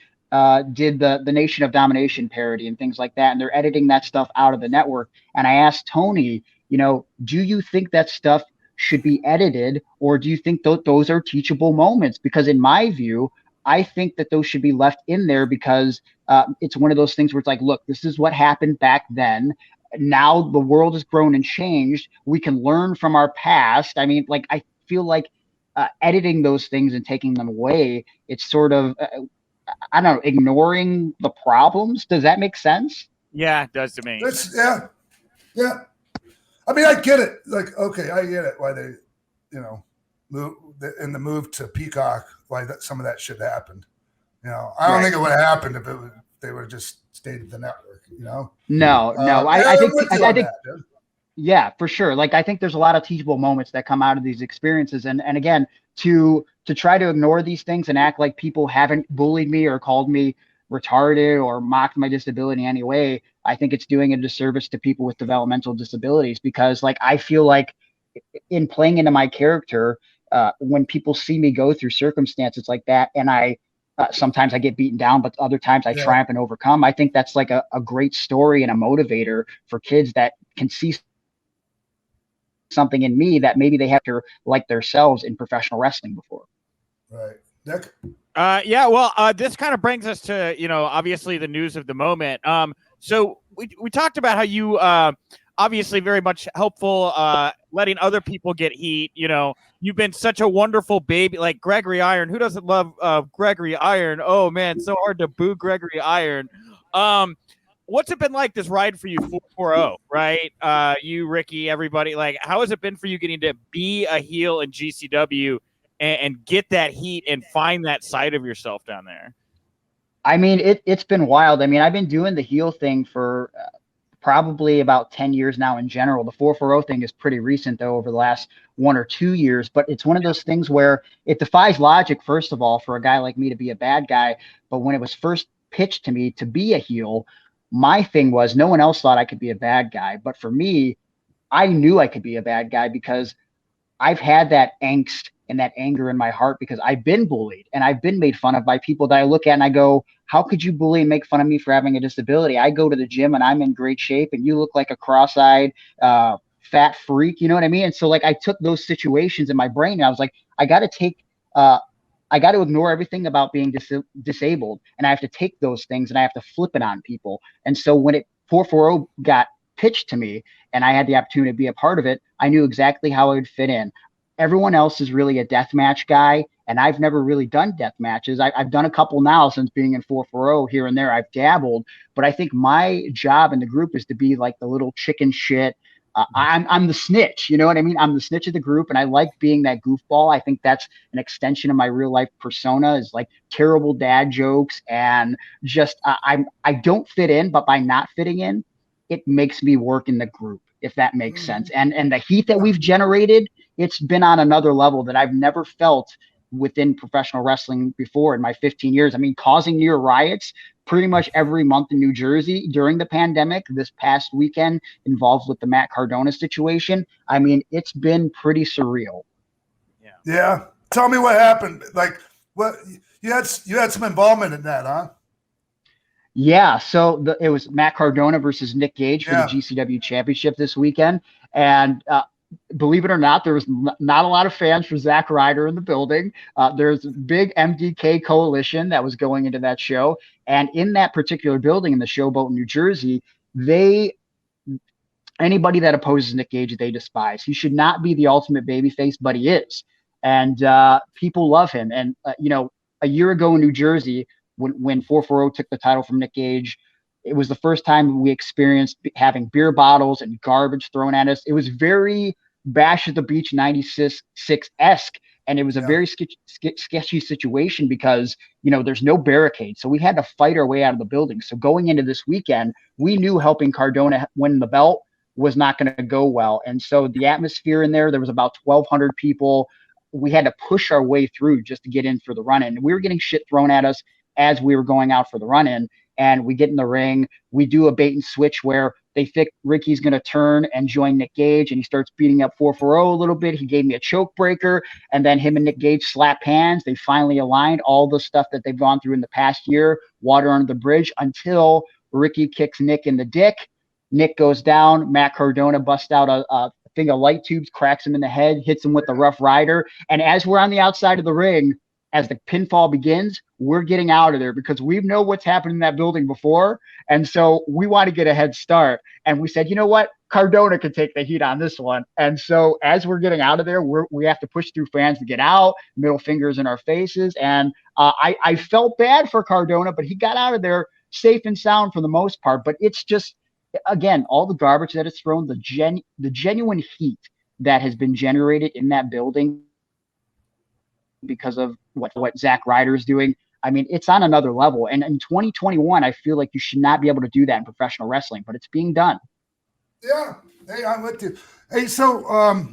did the Nation of Domination parody and things like that, and they're editing that stuff out of the network. And I asked Tony, do you think that stuff should be edited, or do you think those are teachable moments? Because in my view, I think that those should be left in there because it's one of those things where it's like, look, this is what happened back then. Now the world has grown and changed. We can learn from our past. I mean, like, I feel like editing those things and taking them away, it's sort of, I don't know, ignoring the problems. Does that make sense? Yeah, it does to me. Yeah. I mean, I get it. Like, okay, I get it. Why they, move to Peacock, why some of that shit happened. I don't think it would have happened if they would have just stayed at the network. No. I think, yeah, for sure. Like, I think there's a lot of teachable moments that come out of these experiences. And again, to try to ignore these things and act like people haven't bullied me or called me retarded or mocked my disability in any way, I think it's doing a disservice to people with developmental disabilities, because like, I feel like in playing into my character, when people see me go through circumstances like that, and I Sometimes I get beaten down, but other times I triumph and overcome. I think that's like a great story and a motivator for kids that can see something in me that maybe they have to like themselves in professional wrestling before. Right. Nick? Yeah, well, this kind of brings us to, obviously the news of the moment. So we talked about how you obviously very much helpful letting other people get heat. You've been such a wonderful baby, like Gregory Iron. Who doesn't love Gregory Iron? Oh, man, so hard to boo Gregory Iron. What's it been like, this ride for you, 440, right? You, Ricky, everybody. Like, how has it been for you getting to be a heel in GCW and get that heat and find that side of yourself down there? I mean, it's been wild. I mean, I've been doing the heel thing for probably about 10 years now in general. The 440 thing is pretty recent, though, over the last 1 or 2 years. But it's one of those things where it defies logic, first of all, for a guy like me to be a bad guy. But when it was first pitched to me to be a heel, my thing was no one else thought I could be a bad guy. But for me, I knew I could be a bad guy because I've had that angst and that anger in my heart because I've been bullied and I've been made fun of by people that I look at and I go, how could you bully and make fun of me for having a disability? I go to the gym and I'm in great shape and you look like a cross-eyed, fat freak. You know what I mean? And so like I took those situations in my brain and I was like, I got to ignore everything about being disabled and I have to take those things and I have to flip it on people. And so when 440 got pitched to me and I had the opportunity to be a part of it, I knew exactly how I would fit in. Everyone else is really a deathmatch guy, and I've never really done death matches. I've done a couple now since being in 440 here and there. I've dabbled, but I think my job in the group is to be like the little chicken shit. I'm the snitch, you know what I mean? I'm the snitch of the group, and I like being that goofball. I think that's an extension of my real life persona, is like terrible dad jokes, and just I don't fit in, but by not fitting in, it makes me work in the group, if that makes sense. And the heat that we've generated, it's been on another level that I've never felt within professional wrestling before in my 15 years. I mean, causing near riots pretty much every month in New Jersey during the pandemic. This past weekend involved with the Matt Cardona situation. I mean, it's been pretty surreal. Yeah. Tell me what happened. Like, what you had some involvement in that, huh? Yeah, so it was Matt Cardona versus Nick Gage for the GCW Championship this weekend. And believe it or not, there was not a lot of fans for Zack Ryder in the building. There's a big MDK coalition that was going into that show. And in that particular building in the Showboat in New Jersey, anybody that opposes Nick Gage, they despise. He should not be the ultimate babyface, but he is. And people love him. And, a year ago in New Jersey, when 440 took the title from Nick Gage, it was the first time we experienced having beer bottles and garbage thrown at us. It was very Bash at the Beach 96-esque. And it was a very sketchy situation because, there's no barricade. So we had to fight our way out of the building. So going into this weekend, we knew helping Cardona win the belt was not going to go well. And so the atmosphere in there was about 1,200 people. We had to push our way through just to get in for the run-in. We were getting shit thrown at us as we were going out for the run-in. And we get in the ring, we do a bait and switch where they think Ricky's going to turn and join Nick Gage, and he starts beating up 440 a little bit. He gave me a choke breaker, and then him and Nick Gage slap hands. They finally aligned all the stuff that they've gone through in the past year, water under the bridge, until Ricky kicks Nick in the dick. Nick goes down. Matt Cardona busts out a thing of light tubes, cracks him in the head, hits him with the Rough Rider. And as we're on the outside of the ring, as the pinfall begins, we're getting out of there because we know what's happened in that building before. And so we want to get a head start. And we said, you know what? Cardona can take the heat on this one. And so as we're getting out of there, we have to push through fans to get out, middle fingers in our faces. And I felt bad for Cardona, but he got out of there safe and sound for the most part. But it's just, again, all the garbage that is thrown, the genuine heat that has been generated in that building because of what Zack Ryder is doing. I mean, it's on another level. And in 2021, I feel like you should not be able to do that in professional wrestling, but it's being done. Yeah. Hey, I'm with you. Hey, so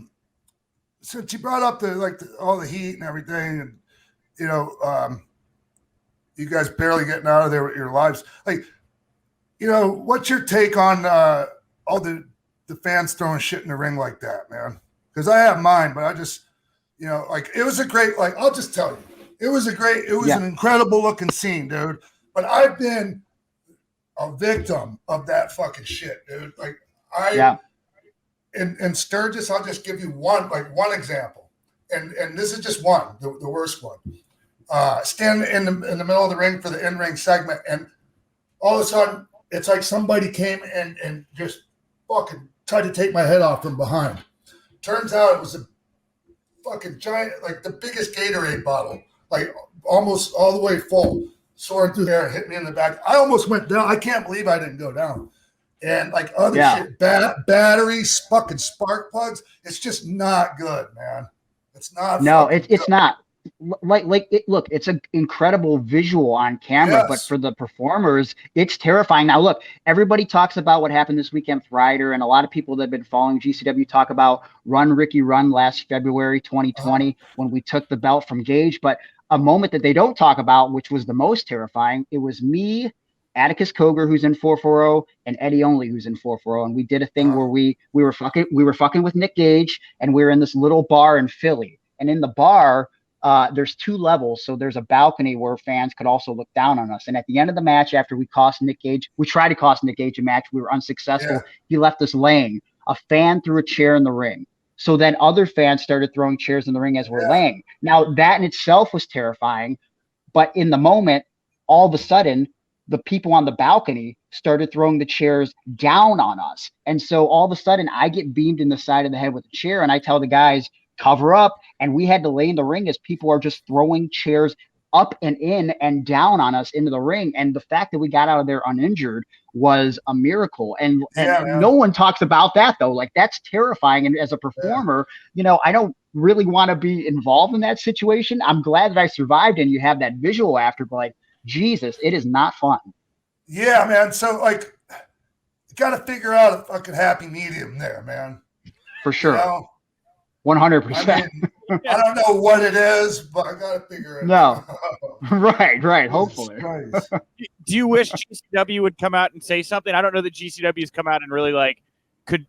since you brought up all the heat and everything, and you guys barely getting out of there with your lives, what's your take on all the fans throwing shit in the ring like that, man? Because I have mine, but I just, it was a great, I'll just tell you, It was an incredible looking scene, dude. But I've been a victim of that fucking shit, dude. Like in Sturgis, I'll just give you one example, and this is just one, the worst one. Stand in the middle of the ring for the in-ring segment, and all of a sudden, it's like somebody came and just fucking tried to take my head off from behind. Turns out it was a fucking giant, like the biggest Gatorade bottle, like almost all the way full, soaring through there, hit me in the back. I almost went down. I can't believe I didn't go down. And like other shit, batteries, fucking spark plugs. It's just not good, man. It's not. No, it's not. Look, it's an incredible visual on camera, but for the performers, it's terrifying. Now, look, everybody talks about what happened this weekend with Ryder, and a lot of people that have been following GCW talk about Run Ricky Run last February 2020 when we took the belt from Gage. But a moment that they don't talk about, which was the most terrifying, it was me, Atticus Koger, who's in 440, and Eddie Only, who's in 440, and we did a thing where we were fucking with Nick Gage, and we were in this little bar in Philly, and in the bar. There's 2 levels, so there's a balcony where fans could also look down on us. And at the end of the match, after we tried to cost Nick Gage a match, we were unsuccessful. Yeah. He left us laying. A fan threw a chair in the ring. So then other fans started throwing chairs in the ring as we're laying. Now that in itself was terrifying, but in the moment, all of a sudden, the people on the balcony started throwing the chairs down on us. And so all of a sudden, I get beamed in the side of the head with a chair, and I tell the guys, cover up, and we had to lay in the ring as people are just throwing chairs up and in and down on us into the ring. And the fact that we got out of there uninjured was a miracle. And no one talks about that, though. Like, that's terrifying. And as a performer, I don't really want to be involved in that situation. I'm glad that I survived, and you have that visual after, but like, Jesus, it is not fun. Yeah, man. So like, you got to figure out a fucking happy medium there, man. For sure. 100%. I mean, I don't know what it is, but I got to figure it out. Right. Hopefully. Do you wish GCW would come out and say something? I don't know that GCW has come out and really like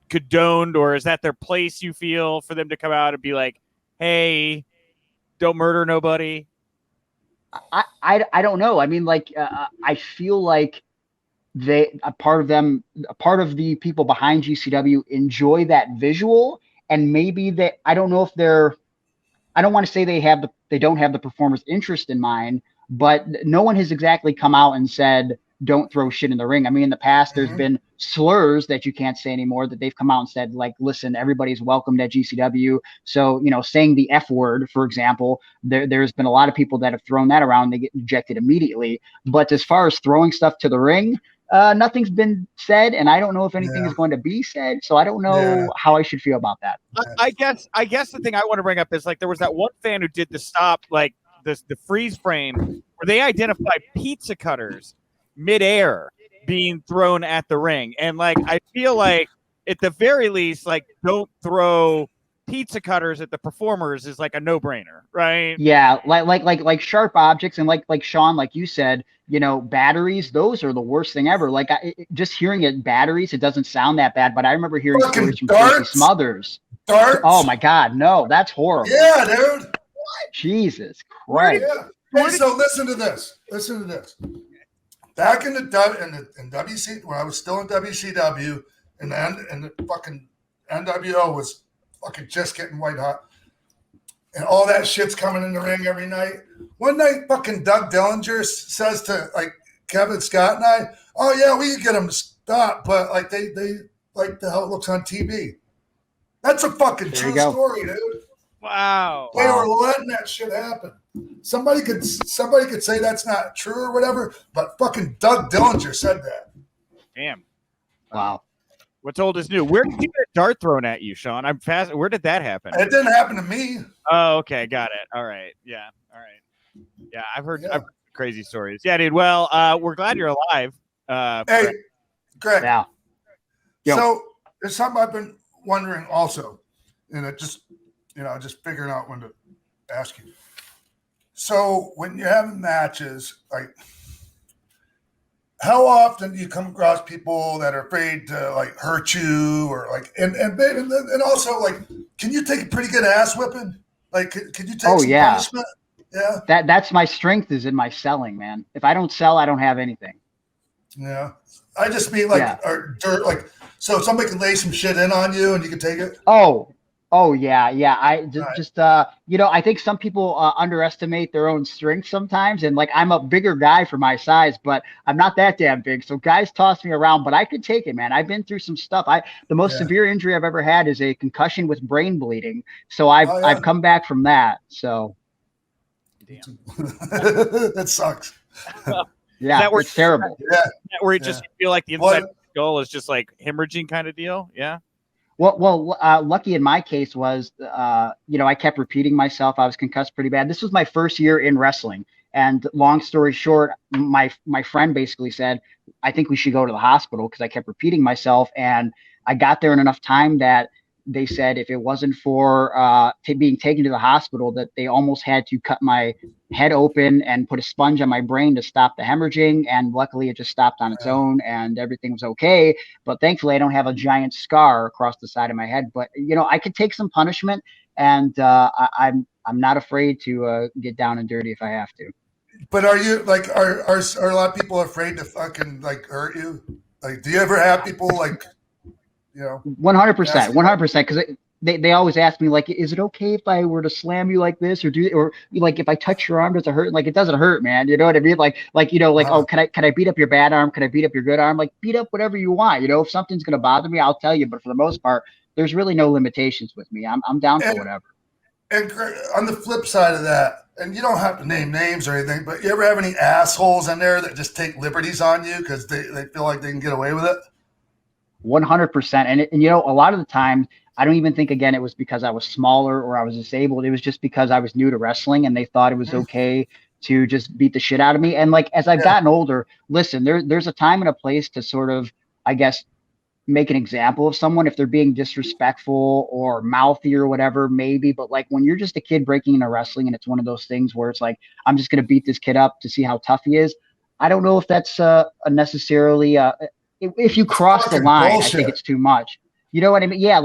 condoned, or is that their place, you feel, for them to come out and be like, hey, don't murder nobody? I don't know. I mean, like, I feel like a part of the people behind GCW enjoy that visual. And maybe I don't know if I don't want to say they don't have the performer's interest in mind, but no one has exactly come out and said, don't throw shit in the ring. I mean, in the past, there's been slurs that you can't say anymore that they've come out and said, like, listen, everybody's welcomed at GCW. So, saying the F word, for example, there's been a lot of people that have thrown that around. They get ejected immediately. But as far as throwing stuff to the ring, nothing's been said, and I don't know if anything is going to be said. So I don't know how I should feel about that. I guess the thing I want to bring up is, like, there was that one fan who did the stop, like the freeze frame, where they identified pizza cutters midair being thrown at the ring. And like, I feel like at the very least, like, don't throw pizza cutters at the performers is like a no-brainer, right? Yeah, like sharp objects, and like Sean, like you said, batteries, those are the worst thing ever. Like, just hearing it, batteries, it doesn't sound that bad, but I remember hearing stories from Tracy Smothers. Darts? Oh my God, no, that's horrible. Yeah, dude. Jesus Christ. Yeah. Hey, so listen to this. Back in WC, when I was still in WCW, and the fucking NWO was fucking just getting white hot, and all that shit's coming in the ring every night. One night, fucking Doug Dillinger says to like Kevin Scott and I, "Oh yeah, we can get them to stop, but like they like the how it looks on TV." That's a fucking true story, dude. Wow. They were letting that shit happen. Somebody could say that's not true or whatever, but fucking Doug Dillinger said that. Damn. Wow. What's old is new. Where did you get a dart thrown at you, Sean? I'm fast. Where did that happen? It didn't happen to me. Oh, okay. Got it. All right. Yeah. All right. Yeah. I've heard crazy stories. Yeah, dude. Well, we're glad you're alive. Hey, Greg. Yeah. So there's something I've been wondering also, and it just, just figuring out when to ask you. So when you're having matches, like, how often do you come across people that are afraid to like hurt you, or like, and also, like, can you take a pretty good ass whipping? Like, could you take some punishment? That's my strength, is in my selling, man. If I don't sell, I don't have anything. Yeah. I just mean or dirt, so somebody can lay some shit in on you and you can take it. Oh yeah. I just I think some people underestimate their own strength sometimes, and I'm a bigger guy for my size, but I'm not that damn big. So guys toss me around, but I could take it, man. I've been through some stuff. The most severe injury I've ever had is a concussion with brain bleeding. So I've come back from that. So damn. That sucks. Yeah, it's terrible. Yeah. Where you just feel like the inside of the skull is just hemorrhaging kind of deal. Yeah. Well, lucky in my case was, I kept repeating myself. I was concussed pretty bad. This was my first year in wrestling. And long story short, my friend basically said, I think we should go to the hospital because I kept repeating myself. And I got there in enough time that they said if it wasn't for being taken to the hospital, that they almost had to cut my head open and put a sponge on my brain to stop the hemorrhaging. And luckily it just stopped on its own and everything was okay. But thankfully I don't have a giant scar across the side of my head. But, I could take some punishment, and I'm not afraid to get down and dirty if I have to. But are you are a lot of people afraid to fucking hurt you? Do you ever have people 100%, 100%. Because they always ask me, is it okay if I were to slam you like this, or if I touch your arm, does it hurt? It doesn't hurt, man. You know what I mean? Oh, can I beat up your bad arm? Can I beat up your good arm? Beat up whatever you want. If something's gonna bother me, I'll tell you. But for the most part, there's really no limitations with me. I'm down for whatever. And on the flip side of that, and you don't have to name names or anything, but you ever have any assholes in there that just take liberties on you because they feel like they can get away with it? 100%. And a lot of the time, I don't even think, again, it was because I was smaller or I was disabled. It was just because I was new to wrestling and they thought it was okay to just beat the shit out of me. And as I've gotten older, listen, there's a time and a place to sort of, I guess, make an example of someone if they're being disrespectful or mouthy or whatever, maybe. But when you're just a kid breaking into wrestling and it's one of those things where it's I'm just going to beat this kid up to see how tough he is. I don't know if that's necessarily if you cross the line, bullshit. I think it's too much. You know what I mean? Yeah,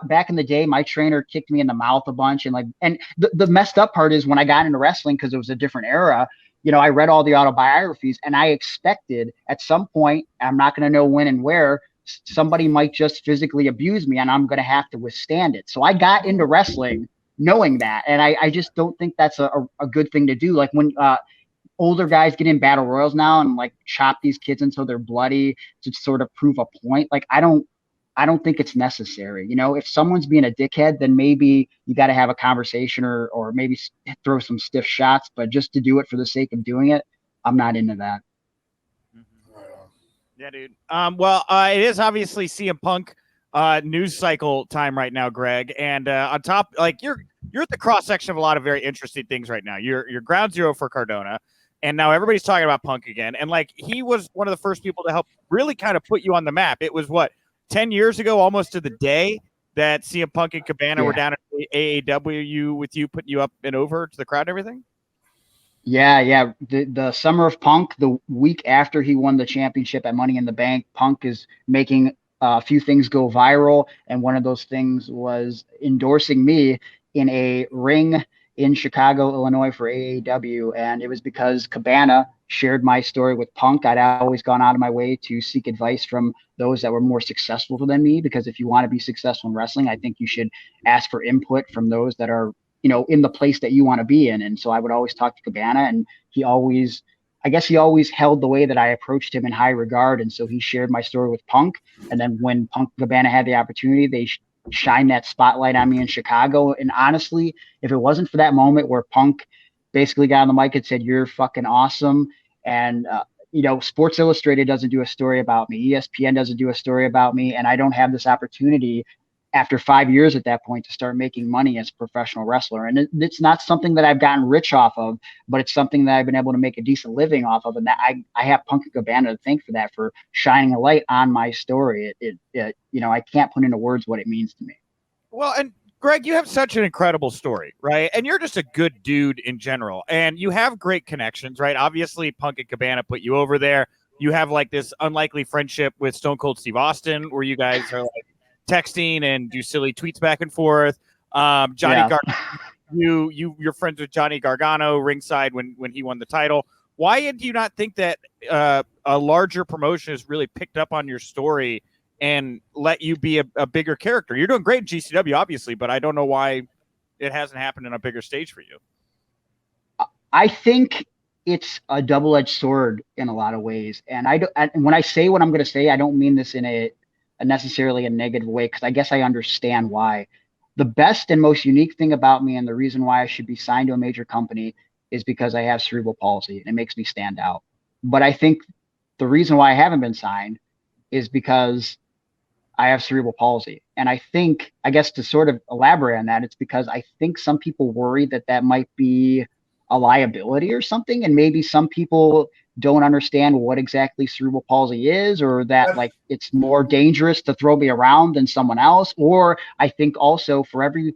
back in the day, my trainer kicked me in the mouth a bunch, and the messed up part is when I got into wrestling, because it was a different era. I read all the autobiographies, and I expected at some point, I'm not going to know when and where, somebody might just physically abuse me, and I'm going to have to withstand it. So I got into wrestling knowing that, and I just don't think that's a good thing to do. When older guys get in battle royals now and chop these kids until they're bloody to sort of prove a point. I don't think it's necessary. If someone's being a dickhead, then maybe you got to have a conversation or maybe throw some stiff shots, but just to do it for the sake of doing it, I'm not into that. Yeah, dude. Well, it is obviously CM Punk news cycle time right now, Greg. And on top, you're at the cross section of a lot of very interesting things right now. You're ground zero for Cardona. And now everybody's talking about Punk again. And he was one of the first people to help really kind of put you on the map. It was 10 years ago, almost to the day, that CM Punk and Cabana were down at AAW with you, putting you up and over to the crowd and everything? Yeah. The summer of Punk, the week after he won the championship at Money in the Bank, Punk is making a few things go viral. And one of those things was endorsing me in a ring in Chicago, Illinois for AAW. And it was because Cabana shared my story with Punk. I'd always gone out of my way to seek advice from those that were more successful than me, because if you want to be successful in wrestling, I think you should ask for input from those that are, in the place that you want to be in. And so I would always talk to Cabana, and he always held the way that I approached him in high regard. And so he shared my story with Punk. And then when Punk and Cabana had the opportunity, they shine that spotlight on me in Chicago. And honestly, if it wasn't for that moment where Punk basically got on the mic and said, "You're fucking awesome," and Sports Illustrated doesn't do a story about me, ESPN doesn't do a story about me, and I don't have this opportunity after 5 years at that point to start making money as a professional wrestler. And it's not something that I've gotten rich off of, but it's something that I've been able to make a decent living off of. And that I have Punk and Cabana to thank for that, for shining a light on my story. I can't put into words what it means to me. Well, and Greg, you have such an incredible story, right? And you're just a good dude in general, and you have great connections, right? Obviously, Punk and Cabana put you over there. You have this unlikely friendship with Stone Cold Steve Austin, where you guys are texting and do silly tweets back and forth. Johnny Gargano you're friends with Johnny Gargano ringside when he won the title. Why do you not think that a larger promotion has really picked up on your story and let you be a bigger character? You're doing great in GCW, obviously, but I don't know why it hasn't happened in a bigger stage for you. I think it's a double-edged sword in a lot of ways. And when I say what I'm going to say, I don't mean this in a necessarily a negative way, because I guess I understand why. The best and most unique thing about me, and the reason why I should be signed to a major company, is because I have cerebral palsy, and it makes me stand out. But I think the reason why I haven't been signed is because I have cerebral palsy. And I think, I guess to sort of elaborate on that, it's because I think some people worry that might be a liability or something. And maybe some people don't understand what exactly cerebral palsy is, or that like it's more dangerous to throw me around than someone else. Or I think also for every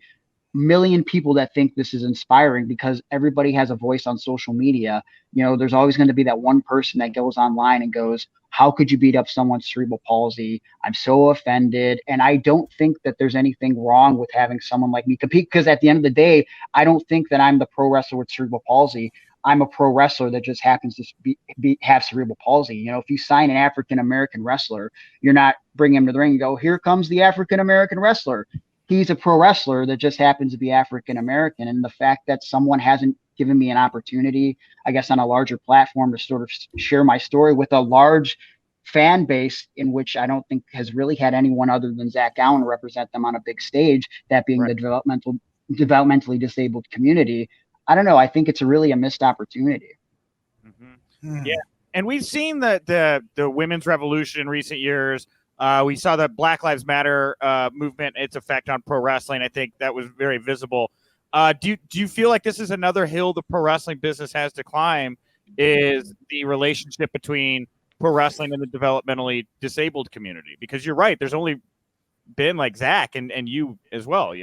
million people that think this is inspiring, because everybody has a voice on social media, there's always going to be that one person that goes online and goes, how could you beat up someone's cerebral palsy? I'm so offended. And I don't think that there's anything wrong with having someone like me compete, because at the end of the day, I don't think that I'm the pro wrestler with cerebral palsy. I'm a pro wrestler that just happens to have cerebral palsy. If you sign an African-American wrestler, you're not bringing him to the ring and go, here comes the African-American wrestler. He's a pro wrestler that just happens to be African-American. And the fact that someone hasn't given me an opportunity, I guess, on a larger platform to sort of share my story with a large fan base, in which I don't think has really had anyone other than Zach Allen represent them on a big stage, that being right. The developmentally disabled community. I don't know. I think it's really a missed opportunity. Mm-hmm. Yeah. And we've seen the women's revolution in recent years. We saw the Black Lives Matter movement, its effect on pro wrestling. I think that was very visible. Do you feel like this is another hill the pro wrestling business has to climb, is the relationship between pro wrestling and the developmentally disabled community? Because you're right, there's only been like Zach and you as well,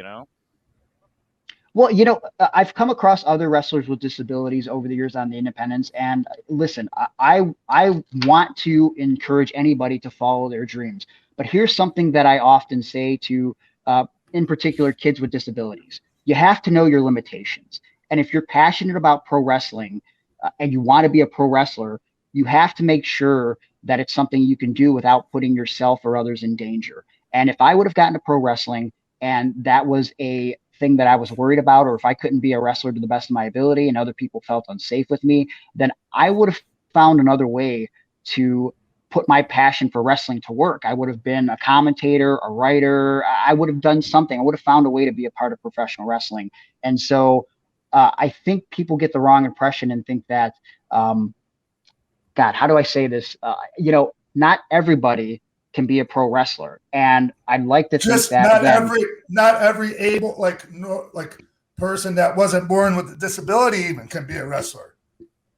Well, I've come across other wrestlers with disabilities over the years on the independents, and listen, I want to encourage anybody to follow their dreams. But here's something that I often say to, in particular, kids with disabilities. You have to know your limitations. And if you're passionate about pro wrestling and you want to be a pro wrestler, you have to make sure that it's something you can do without putting yourself or others in danger. And if I would have gotten to pro wrestling and that was a thing that I was worried about, or if I couldn't be a wrestler to the best of my ability and other people felt unsafe with me, then I would have found another way to put my passion for wrestling to work. I would have been a commentator, a writer. I would have done something. I would have found a way to be a part of professional wrestling. And so I think people get the wrong impression and think that, God, how do I say this? Not everybody can be a pro wrestler, and I'd like to think that not every able person that wasn't born with a disability even can be a wrestler.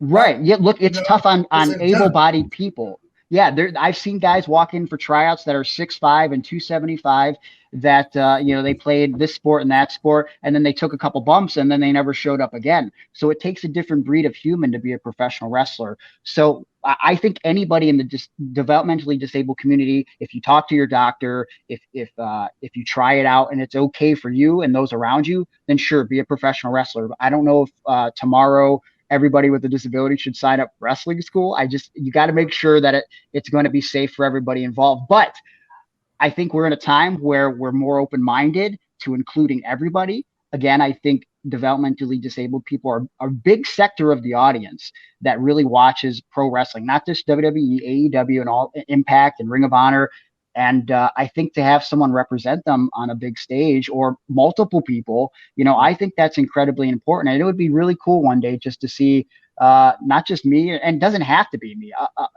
Right. Yeah. Look, it's tough on able-bodied people. Yeah, I've seen guys walk in for tryouts that are 6'5" and 275 that, they played this sport and that sport, and then they took a couple bumps and then they never showed up again. So it takes a different breed of human to be a professional wrestler. So I think anybody in the developmentally disabled community, if you talk to your doctor, if you try it out and it's okay for you and those around you, then sure, be a professional wrestler. I don't know if tomorrow everybody with a disability should sign up for wrestling school. You got to make sure that it's going to be safe for everybody involved. But I think we're in a time where we're more open-minded to including everybody. Again, I think developmentally disabled people are a big sector of the audience that really watches pro wrestling, not just WWE, AEW, and all Impact and Ring of Honor. And I think to have someone represent them on a big stage, or multiple people, I think that's incredibly important. And it would be really cool one day just to see not just me, and it doesn't have to be me,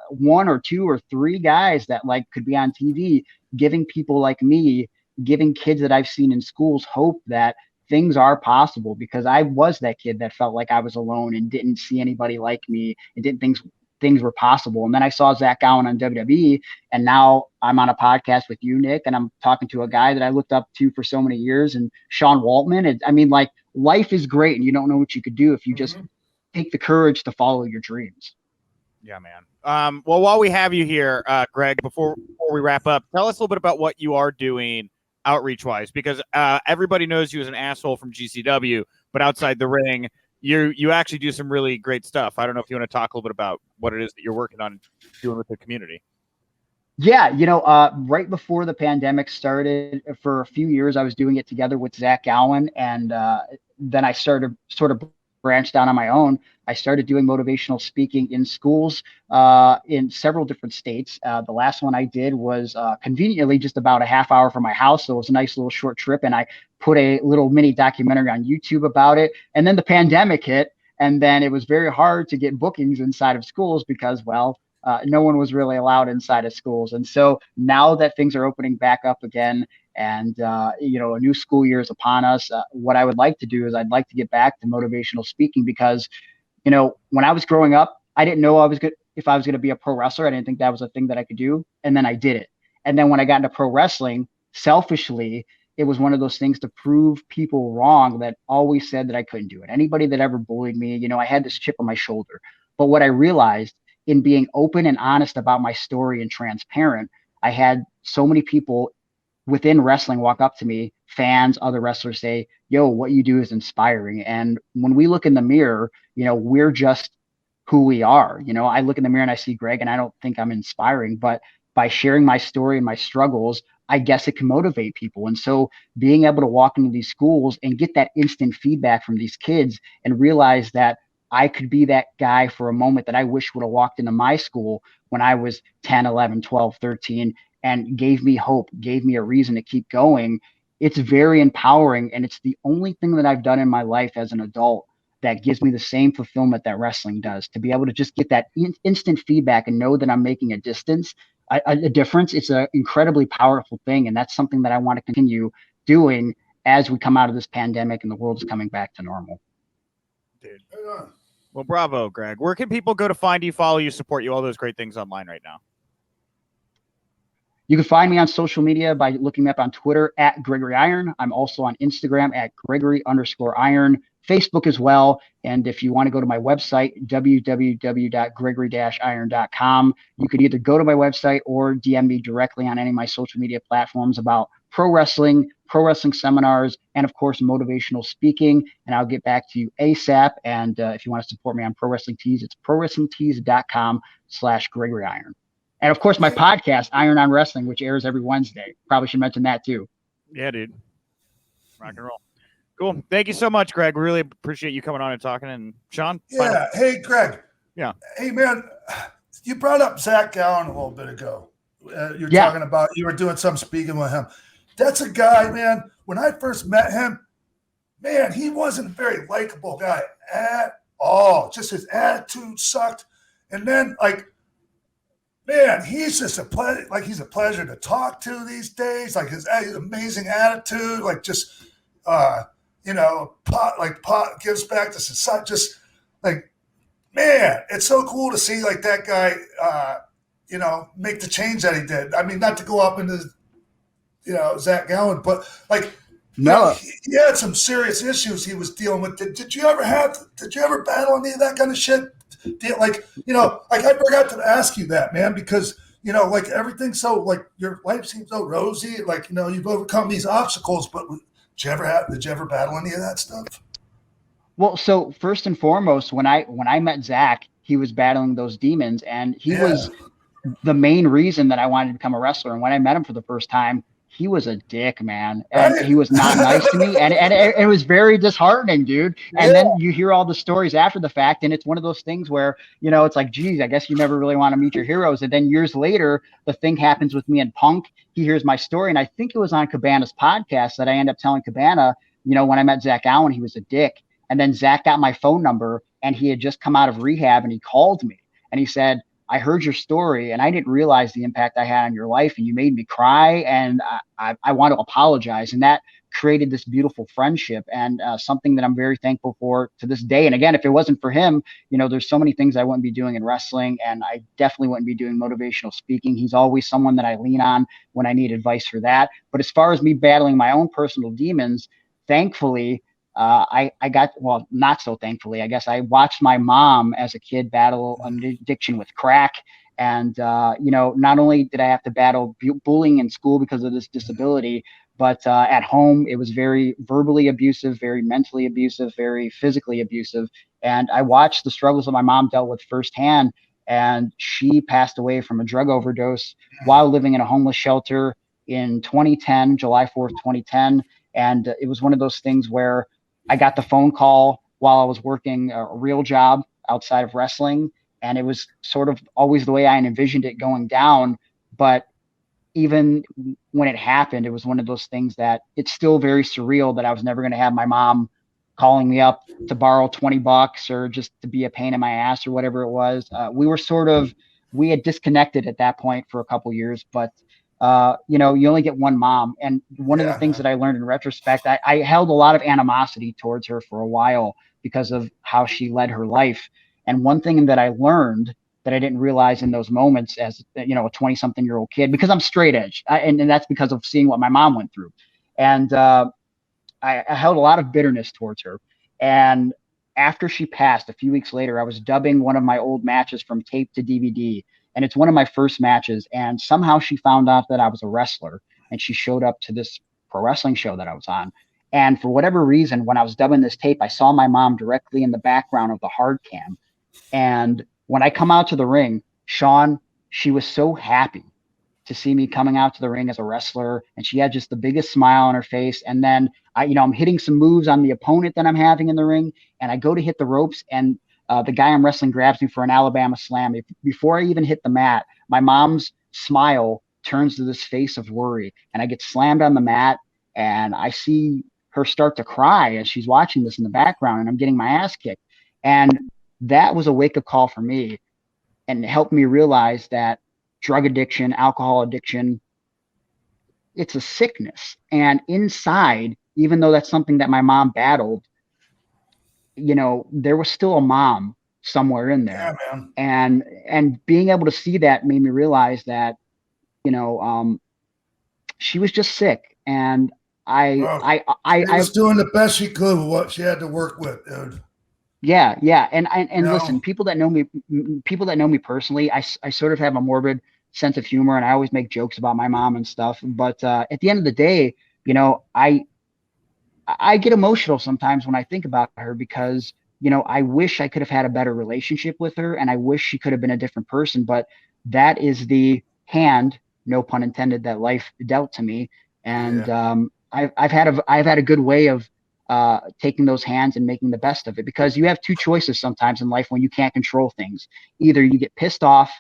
one or two or three guys that could be on TV, giving people like me, giving kids that I've seen in schools hope that things are possible, because I was that kid that felt like I was alone and didn't see anybody like me and didn't think things were possible. And then I saw Zach Allen on WWE, and now I'm on a podcast with you, Nick, and I'm talking to a guy that I looked up to for so many years, and Sean Waltman. Life is great, and you don't know what you could do if you just take the courage to follow your dreams. Yeah, man. Well, while we have you here, Greg, before we wrap up, tell us a little bit about what you are doing outreach wise, because everybody knows you as an asshole from GCW, but outside the ring, you actually do some really great stuff. I don't know if you want to talk a little bit about what it is that you're working on doing with the community. Yeah, right before the pandemic started, for a few years, I was doing it together with Zach Gowen, and then I started sort of branched out on my own. I started doing motivational speaking in schools in several different states. The last one I did was conveniently just about a half hour from my house, so it was a nice little short trip, and I put a little mini documentary on YouTube about it. And then the pandemic hit, and then it was very hard to get bookings inside of schools because, well, no one was really allowed inside of schools. And so now that things are opening back up again and, a new school year is upon us, what I would like to do is I'd like to get back to motivational speaking because, when I was growing up, I didn't know if I was going to be a pro wrestler. I didn't think that was a thing that I could do. And then I did it. And then when I got into pro wrestling, selfishly, it was one of those things to prove people wrong that always said that I couldn't do it. Anybody that ever bullied me, I had this chip on my shoulder. But what I realized in being open and honest about my story and transparent, I had so many people within wrestling walk up to me, fans, other wrestlers say, yo, what you do is inspiring. And when we look in the mirror, we're just who we are. I look in the mirror and I see Greg and I don't think I'm inspiring, but by sharing my story and my struggles, I guess it can motivate people. And so being able to walk into these schools and get that instant feedback from these kids and realize that I could be that guy for a moment that I wish would have walked into my school when I was 10, 11, 12, 13, and gave me hope, gave me a reason to keep going. It's very empowering. And it's the only thing that I've done in my life as an adult that gives me the same fulfillment that wrestling does, to be able to just get that instant feedback and know that I'm making a difference. It's an incredibly powerful thing. And that's something that I want to continue doing as we come out of this pandemic and the world is coming back to normal. Dude. Well, bravo, Greg. Where can people go to find you, follow you, support you, all those great things online right now? You can find me on social media by looking me up on Twitter at Gregory Iron. I'm also on Instagram at Gregory_Iron, Facebook as well. And if you want to go to my website, www.gregory-iron.com, you could either go to my website or DM me directly on any of my social media platforms about pro wrestling seminars, and of course, motivational speaking. And I'll get back to you ASAP. And if you want to support me on Pro Wrestling Tees, it's prowrestlingtees.com/Gregory Iron. And of course, my podcast, Iron on Wrestling, which airs every Wednesday. Probably should mention that too. Yeah, dude. Rock and roll. Cool. Thank you so much, Greg. We really appreciate you coming on and talking. And Sean? Yeah. Hey, Greg. Yeah. Hey, man, you brought up Zach Gowen a little bit ago. You're talking about you were doing some speaking with him. That's a guy, man. When I first met him, man, he wasn't a very likable guy at all. Just his attitude sucked. And then, man, he's just a pleasure. He's a pleasure to talk to these days. His amazing attitude, pot gives back to society. Just man, it's so cool to see that guy, make the change that he did. I mean, not to go up into, Zach Gowen, but no, he had some serious issues he was dealing with. Did you ever battle any of that kind of shit? I forgot to ask you that, man, because, everything's so, your life seems so rosy, you've overcome these obstacles, but did you ever battle any of that stuff? Well, so first and foremost, when I met Zach, he was battling those demons, and he was the main reason that I wanted to become a wrestler. And when I met him for the first time, he was a dick, man. And he was not nice to me. And it was very disheartening, dude. And then you hear all the stories after the fact. And it's one of those things where, it's like, geez, I guess you never really want to meet your heroes. And then years later, the thing happens with me and Punk. He hears my story. And I think it was on Cabana's podcast that I end up telling Cabana, when I met Zach Gowen, he was a dick. And then Zach got my phone number and he had just come out of rehab and he called me and he said, I heard your story and I didn't realize the impact I had on your life and you made me cry and I want to apologize. And that created this beautiful friendship and something that I'm very thankful for to this day. And again, if it wasn't for him, there's so many things I wouldn't be doing in wrestling and I definitely wouldn't be doing motivational speaking. He's always someone that I lean on when I need advice for that. But as far as me battling my own personal demons, thankfully, not so thankfully, I guess I watched my mom as a kid battle an addiction with crack. And, not only did I have to battle bullying in school because of this disability, But at home, it was very verbally abusive, very mentally abusive, very physically abusive. And I watched the struggles that my mom dealt with firsthand. And she passed away from a drug overdose while living in a homeless shelter in 2010, July 4th, 2010. And it was one of those things where I got the phone call while I was working a real job outside of wrestling. And it was sort of always the way I envisioned it going down. But even when it happened, it was one of those things that it's still very surreal that I was never going to have my mom calling me up to borrow $20 or just to be a pain in my ass or whatever it was. We had disconnected at that point for a couple years, but you only get one mom. And one of the things that I learned in retrospect, I held a lot of animosity towards her for a while because of how she led her life. And one thing that I learned that I didn't realize in those moments as, a 20-something-year-old kid, because I'm straight edge, and that's because of seeing what my mom went through. And I held a lot of bitterness towards her. And after she passed, a few weeks later, I was dubbing one of my old matches from tape to DVD. And it's one of my first matches. And somehow she found out that I was a wrestler. And she showed up to this pro wrestling show that I was on. And for whatever reason, when I was dubbing this tape, I saw my mom directly in the background of the hard cam. And when I come out to the ring, Sean, she was so happy to see me coming out to the ring as a wrestler. And she had just the biggest smile on her face. And then I'm hitting some moves on the opponent that I'm having in the ring. And I go to hit the ropes, and the guy I'm wrestling grabs me for an Alabama slam. Before I even hit the mat, my mom's smile turns to this face of worry. And I get slammed on the mat, and I see her start to cry as she's watching this in the background, and I'm getting my ass kicked. And that was a wake-up call for me, and it helped me realize that drug addiction, alcohol addiction, it's a sickness. And inside, even though that's something that my mom battled, there was still a mom somewhere in there. Yeah, man. And being able to see that made me realize that, she was just sick. And I was doing the best she could with what she had to work with, dude. Yeah. And listen, people that know me personally, I sort of have a morbid sense of humor, and I always make jokes about my mom and stuff. But at the end of the day, I get emotional sometimes when I think about her, because, I wish I could have had a better relationship with her, and I wish she could have been a different person. But that is the hand, no pun intended, that life dealt to me. And I've had a good way of taking those hands and making the best of it, because you have two choices sometimes in life when you can't control things. Either you get pissed off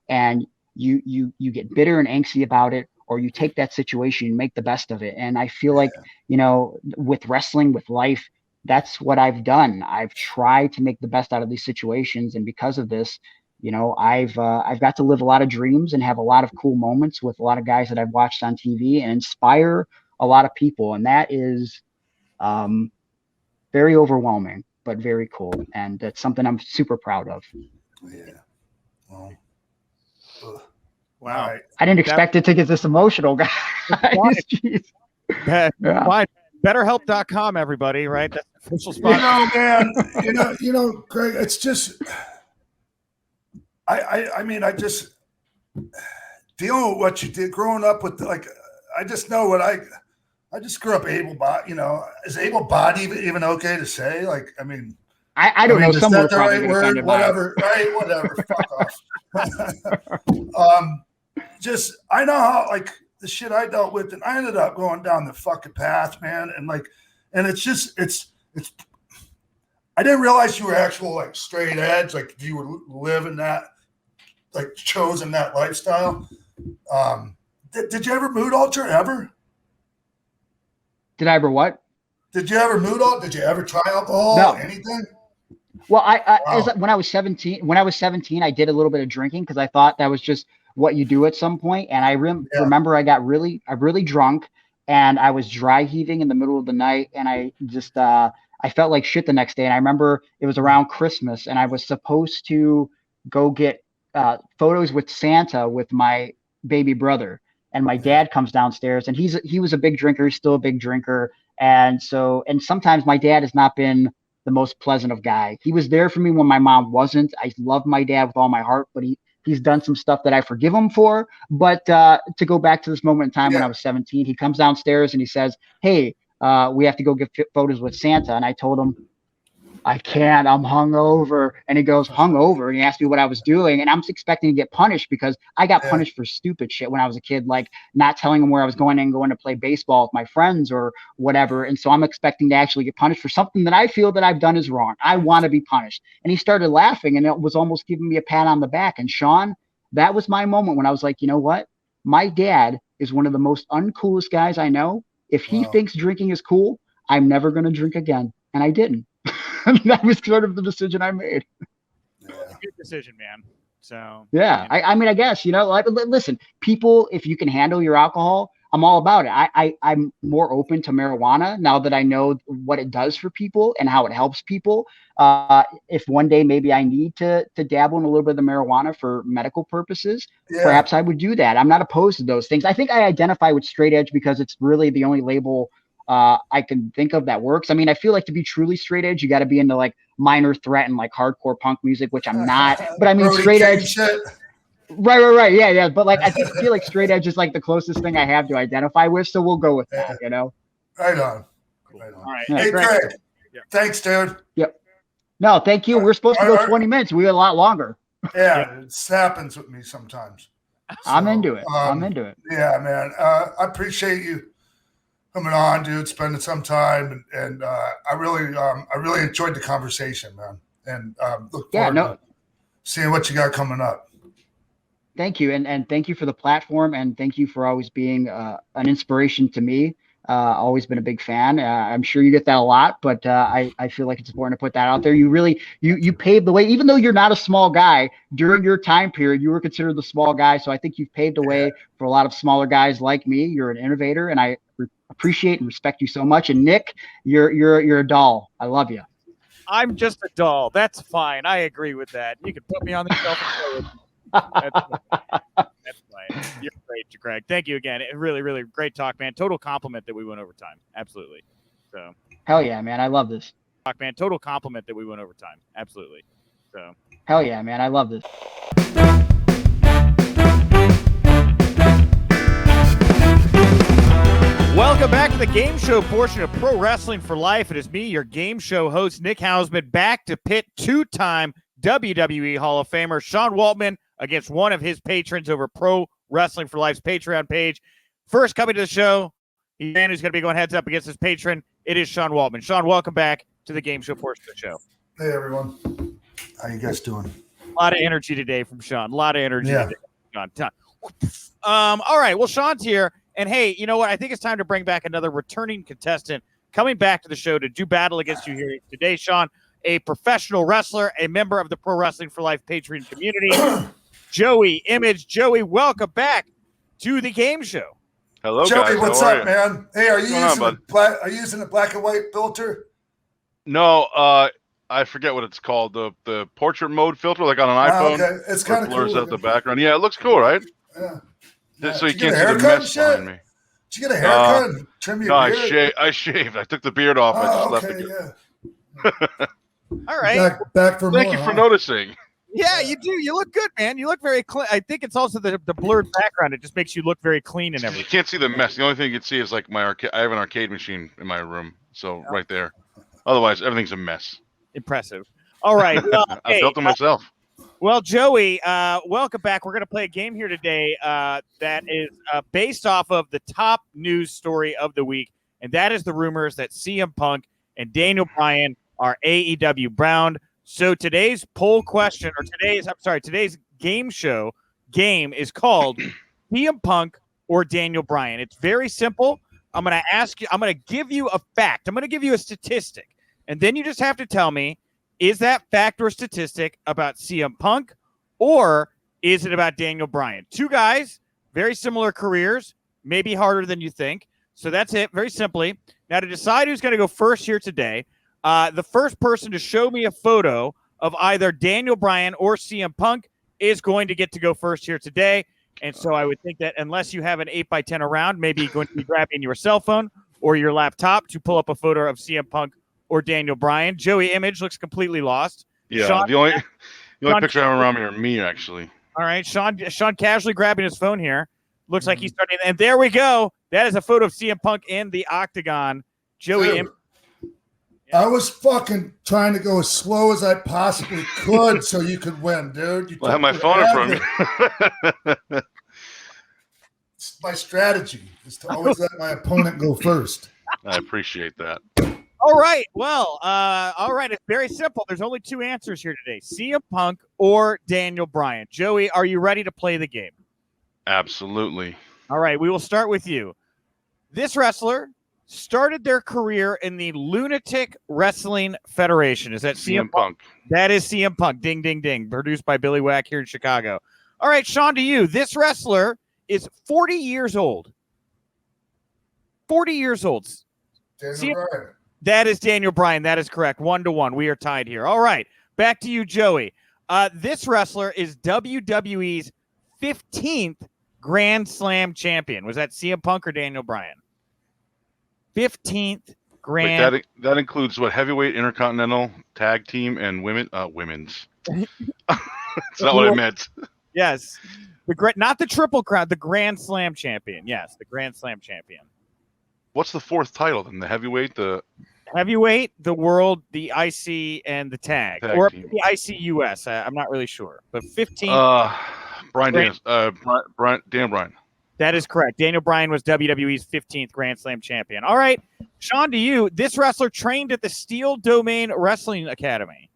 and you get bitter and angsty about it, or you take that situation and make the best of it. And I feel like, with wrestling, with life, that's what I've done. I've tried to make the best out of these situations. And because of this, I've got to live a lot of dreams and have a lot of cool moments with a lot of guys that I've watched on TV and inspire a lot of people. And that is very overwhelming, but very cool. And that's something I'm super proud of. Yeah. Well, wow. Right. I didn't expect it to get this emotional, guys. Yeah. Fine. BetterHelp.com, everybody, right? That's the official spot. Man, Greg, it's just, I mean, I just dealing with what you did growing up with, I just know what I just grew up able-bodied, is able-bodied even okay to say? I don't know. Is that the right word? Whatever, right? Whatever. Fuck off. I know how, the shit I dealt with, and I ended up going down the fucking path, man. And it's I didn't realize you were actual straight edge, you were living that, chosen that lifestyle. Did you ever mood alter ever? Did I ever what? Did you ever mood alter? Did you ever try alcohol? No. Anything? Well, when I was 17, I did a little bit of drinking because I thought that was just what you do at some point. And I remember I got really drunk, and I was dry heaving in the middle of the night, and I just I felt like shit the next day. And I remember it was around Christmas, and I was supposed to go get photos with Santa with my baby brother. And my dad comes downstairs, and he was a big drinker. He's still a big drinker. And sometimes my dad has not been the most pleasant of guy. He was there for me when my mom wasn't. I love my dad with all my heart, but He's done some stuff that I forgive him for. But to go back to this moment in time when I was 17, he comes downstairs and he says, hey, we have to go get photos with Santa. And I told him, I can't, I'm hungover. And he goes, hungover? And he asked me what I was doing. And I'm expecting to get punished because I got punished for stupid shit when I was a kid, like not telling him where I was going and going to play baseball with my friends or whatever. And so I'm expecting to actually get punished for something that I feel that I've done is wrong. I want to be punished. And he started laughing and it was almost giving me a pat on the back. And Sean, that was my moment when I was like, you know what? My dad is one of the most uncoolest guys I know. If he thinks drinking is cool, I'm never going to drink again. And I didn't. That was sort of the decision I made. It's a good decision, man. So yeah, I mean, I guess, you know, like, listen, people, if you can handle your alcohol, I'm all about it. I'm more open to marijuana now that I know what it does for people and how it helps people. If one day maybe I need to dabble in a little bit of the marijuana for medical purposes, perhaps I would do that. I'm not opposed to those things. I think I identify with straight edge because it's really the only label I can think of that works. I mean, I feel like to be truly straight edge, you got to be into like Minor Threat and like hardcore punk music, which I'm not. But I mean, straight edge. Shit. Right. Yeah. But like, I feel like straight edge is like the closest thing I have to identify with. So we'll go with that, you know? Right on. All right. Hey, Greg. Thanks, dude. Yep. No, thank you. We're supposed to go 20 minutes. We got a lot longer. Yeah, it happens with me sometimes. So, I'm into it. Yeah, man. I appreciate you coming on, dude, spending some time, and I really enjoyed the conversation, man, and look forward to seeing what you got coming up. Thank you, and thank you for the platform, and thank you for always being an inspiration to me. Always been a big fan. I'm sure you get that a lot, but I feel like it's important to put that out there. You really you paved the way, even though you're not a small guy. During your time period, you were considered the small guy, so I think you've paved the way for a lot of smaller guys like me. You're an innovator, and I appreciate and respect you so much. And Nick, you're a doll. I love you. I'm just a doll. That's fine. I agree with that. You can put me on the shelf and play with me. That's fine. You're great, Greg. Thank you again. Really, really great talk, man. Total compliment that we went over time. Absolutely. So hell yeah, man. I love this. Talk, man. Total compliment that we went over time. Absolutely. So hell yeah, man. I love this. Welcome back to the game show portion of Pro Wrestling for Life. It is me, your game show host, Nick Hausman, back to pit two-time WWE Hall of Famer Sean Waltman against one of his patrons over Pro Wrestling for Life's Patreon page. First coming to the show, the man who's going to be going heads up against his patron, it is Sean Waltman. Sean, welcome back to the game show portion of the show. Hey, everyone. How you guys doing? A lot of energy today from Sean. A lot of energy today from Sean. All right, well, Sean's here. And hey, you know what? I think it's time to bring back another returning contestant coming back to the show to do battle against you here today, Sean, a professional wrestler, a member of the Pro Wrestling for Life Patreon community, Joey Image. Joey, welcome back to the game show. Hello, Joey, guys. what's up, man? Hey, are you using a black and white filter? No, I forget what it's called. The portrait mode filter, like on an iPhone. Okay. It's kind of blurs cool. out the background. Yeah, it looks cool, right? Yeah. So you can't see the mess behind me. Did you get a haircut and trim your beard? I shaved. I took the beard off. I just left it. All right. Back for Thank you for noticing. Yeah, you do. You look good, man. You look very clean. I think it's also the blurred background. It just makes you look very clean and everything. You can't see the mess. The only thing you can see is like my arcade. I have an arcade machine in my room, so right there. Otherwise, everything's a mess. Impressive. All right. Well, I built it myself. Well, Joey, welcome back. We're going to play a game here today that is based off of the top news story of the week, and that is the rumors that CM Punk and Daniel Bryan are AEW bound. So today's poll question, or today's game is called CM Punk or Daniel Bryan. It's very simple. I'm going to ask you, I'm going to give you a fact. I'm going to give you a statistic, and then you just have to tell me, is that fact or statistic about CM Punk, or is it about Daniel Bryan? Two guys, very similar careers, maybe harder than you think. So that's it, very simply. Now, to decide who's going to go first here today, the first person to show me a photo of either Daniel Bryan or CM Punk is going to get to go first here today. And so I would think that unless you have an 8x10 around, maybe you're going to be grabbing your cell phone or your laptop to pull up a photo of CM Punk or Daniel Bryan. Joey Image looks completely lost. Yeah, Sean, the only picture I have around me are me, actually. All right, Sean casually grabbing his phone here. Looks like he's starting, and there we go. That is a photo of CM Punk in the octagon. Joey, I was fucking trying to go as slow as I possibly could so you could win, dude. I have my phone in front of me. It's my strategy is to always let my opponent go first. I appreciate that. All right. Well, all right. It's very simple. There's only two answers here today: CM Punk or Daniel Bryan. Joey, are you ready to play the game? Absolutely. All right. We will start with you. This wrestler started their career in the Lunatic Wrestling Federation. Is that CM Punk? That is CM Punk. Ding, ding, ding. Produced by Billy Wack here in Chicago. All right, Sean, to you. This wrestler is 40 years old. 40 years old. Daniel Bryan. That is Daniel Bryan. That is correct. 1-1. We are tied here. All right. Back to you, Joey. This wrestler is WWE's 15th Grand Slam champion. Was that CM Punk or Daniel Bryan? 15th Grand. Wait, that includes what? Heavyweight, Intercontinental, Tag Team, and women's. That's not what I meant. Yes. Not the Triple Crown, the Grand Slam champion. Yes, the Grand Slam champion. What's the fourth title then? The heavyweight, the world, the IC, and the tag or team. The IC US. I'm not really sure, but 15. Daniel Bryan. That is correct. Daniel Bryan was WWE's 15th Grand Slam champion. All right, Sean, to you. This wrestler trained at the Steel Domain Wrestling Academy.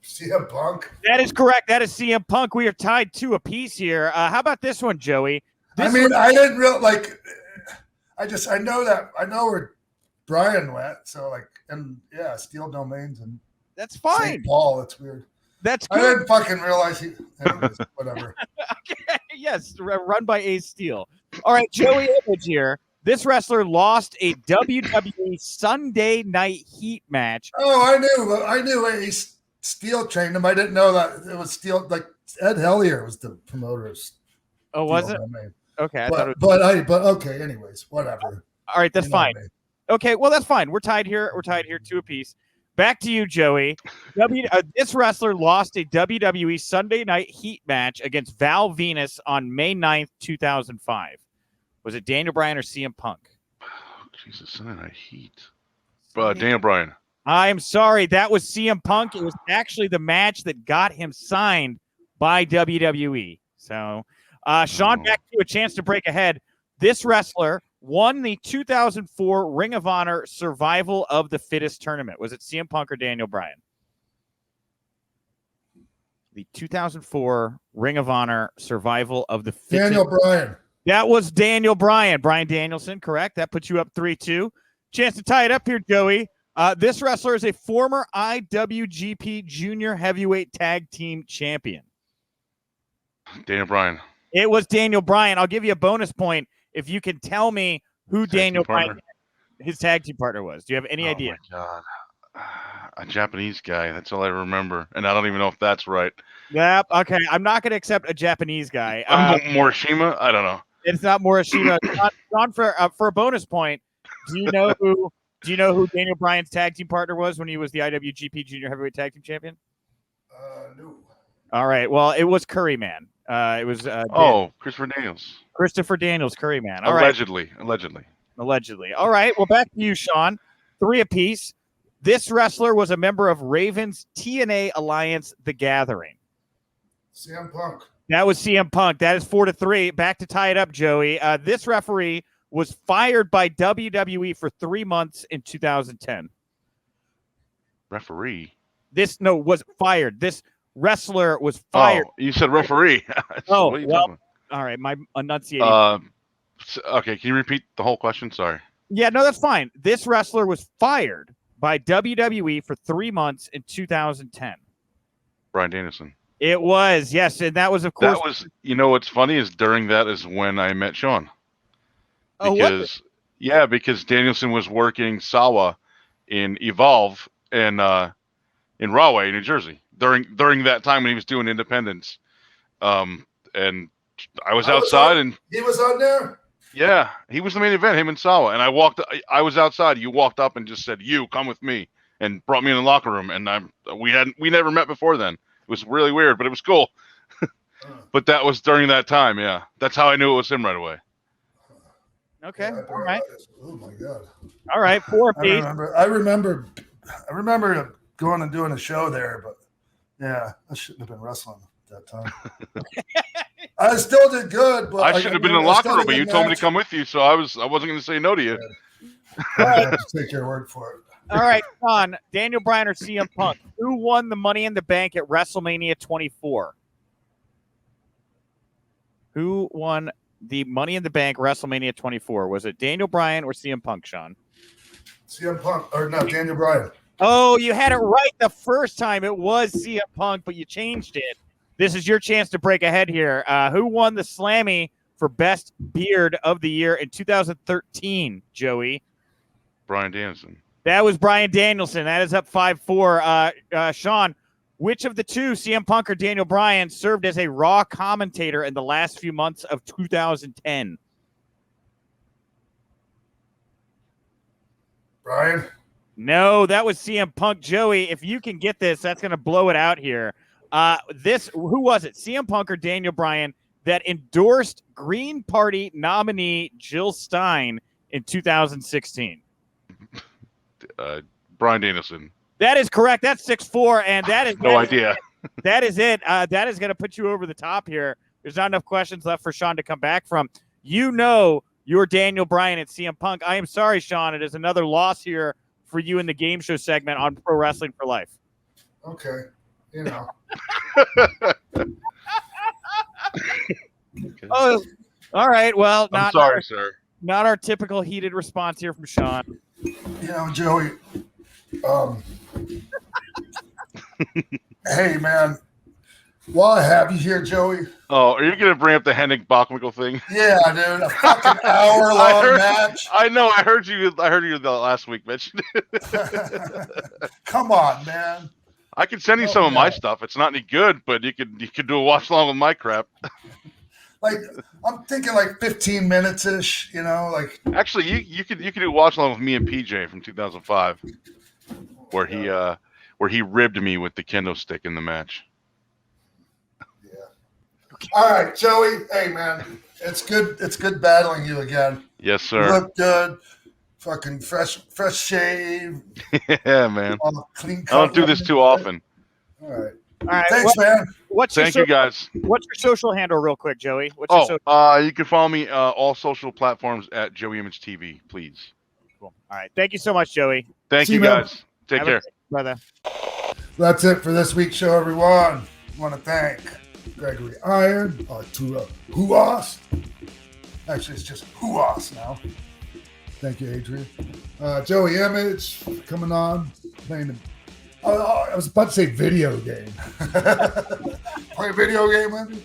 CM Punk. That is correct. That is CM Punk. We are tied 2 apiece here. How about this one, Joey? I didn't really like. I know where Bryan went. So Steel Domains and that's fine. St. Paul. That's weird. That's good. I didn't fucking realize he. Anyways, whatever. Okay. Yes, run by Ace Steel. All right, Joey Image here. This wrestler lost a WWE Sunday Night Heat match. Oh, I knew Ace Steel trained him. I didn't know that it was Steel. Like Ed Hellier was the promoter. Oh, was it? Okay, but okay. Anyways, whatever. All right, that's fine. Okay, well that's fine. We're tied here. 2 apiece. Back to you, Joey. This wrestler lost a WWE Sunday Night Heat match against Val Venus on May 9th, 2005. Was it Daniel Bryan or CM Punk? Oh, Jesus, Sunday Night Heat. Daniel Bryan. I'm sorry. That was CM Punk. It was actually the match that got him signed by WWE. So, Sean, back to you, a chance to break ahead. This wrestler won the 2004 Ring of Honor Survival of the Fittest tournament. Was it CM Punk or Daniel Bryan? The 2004 Ring of Honor Survival of the Fittest. Daniel Bryan. That was Daniel Bryan. Bryan Danielson, correct. That puts you up 3-2. Chance to tie it up here, Joey. This wrestler is a former IWGP Junior Heavyweight Tag Team Champion. Daniel Bryan. It was Daniel Bryan. I'll give you a bonus point if you can tell me who Daniel Bryan, his tag team partner, was. Do you have any idea? Oh, my God. A Japanese guy. That's all I remember. And I don't even know if that's right. Yep. Okay. I'm not going to accept a Japanese guy. Morishima? I don't know. It's not Morishima. John, for a bonus point, do you know who Daniel Bryan's tag team partner was when he was the IWGP Junior Heavyweight Tag Team Champion? No. All right. Well, it was Curryman. It was Christopher Daniels. Christopher Daniels, Curryman. Allegedly. All right. Well, back to you, Sean. 3 apiece. This wrestler was a member of Raven's TNA Alliance, The Gathering. CM Punk. That was CM Punk. That is 4-3. Back to tie it up, Joey. This referee was fired by WWE for 3 months in 2010. Referee? Was fired. This wrestler was fired. Oh, you said referee. What are you talking about? All right, my enunciation. Okay, can you repeat the whole question? Sorry. Yeah, no, that's fine. This wrestler was fired by WWE for 3 months in 2010. Bryan Danielson. It was, yes, and that was, of course. That was, what's funny is during that is when I met Sean. Because Danielson was working Sawa in Evolve and in Rahway, New Jersey during that time when he was doing Independence. And I was outside and he was on there. Yeah, he was the main event, him and Sawa. And I was outside. You walked up and just said, "You come with me," and brought me in the locker room. And we never met before then. was really weird, but it was cool. But that was during that time. Yeah, that's how I knew it was him right away. Okay. Yeah, All right. Oh my God. All right. 4 I remember going and doing a show there, but yeah, I shouldn't have been wrestling at that time. I still did good, but I should have been in the locker room, but you told me to come with you, so I wasn't going to say no to you. I have to take your word for it. All right, Sean, Daniel Bryan or CM Punk? Who won the Money in the Bank at WrestleMania 24? Who won the Money in the Bank WrestleMania 24? Was it Daniel Bryan or CM Punk, Sean? CM Punk, or no, Daniel Bryan. Oh, you had it right the first time. It was CM Punk, but you changed it. This is your chance to break ahead here. Who won the Slammy for Best Beard of the Year in 2013, Joey? Bryan Danielson. That was Bryan Danielson. That is up 5-4. Sean, which of the two, CM Punk or Daniel Bryan, served as a Raw commentator in the last few months of 2010? Bryan? No, that was CM Punk. Joey, if you can get this, that's going to blow it out here. Who was it? CM Punk or Daniel Bryan that endorsed Green Party nominee Jill Stein in 2016? Bryan Danielson. That is correct. That's 6-4, and that is no idea. That is it. That is going to put you over the top here. There's not enough questions left for Sean to come back from. You know you're Daniel Bryan at CM Punk. I am sorry, Sean. It is another loss here for you in the game show segment on Pro Wrestling for Life. Okay. You know. Oh, all right. Well, I'm sorry, sir. Not our typical heated response here from Sean. You know, Joey. Hey, man. While I have you here, Joey. Oh, are you going to bring up the Hennig Bachmichael thing? Yeah, dude. A fucking hour-long match. I know. I heard you the last week mention it. Come on, man. I can send you some of my stuff. It's not any good, but you could do a watch along with my crap. Like, I'm thinking like 15 minutes ish. You know, like. Actually, you could do a watch along with me and PJ from 2005, where he ribbed me with the kendo stick in the match. All right, Joey. Hey, man, it's good. It's good battling you again. Yes, sir. You look good. Fucking fresh shave. Yeah, man. Clean cut. I don't do this too often. All right. All right. Thanks, man. Thank you, guys. What's your social handle, real quick, Joey? You can follow me all social platforms at Joey Image TV, please. Cool. All right. Thank you so much, Joey. Thank you, guys. Take care, brother. That's it for this week's show, everyone. I want to thank Gregory Iron, to Ruas. Actually, it's just Ruas now. Thank you, Adrian. Joey Image coming on, playing. I was about to say video game. Play a video game with me?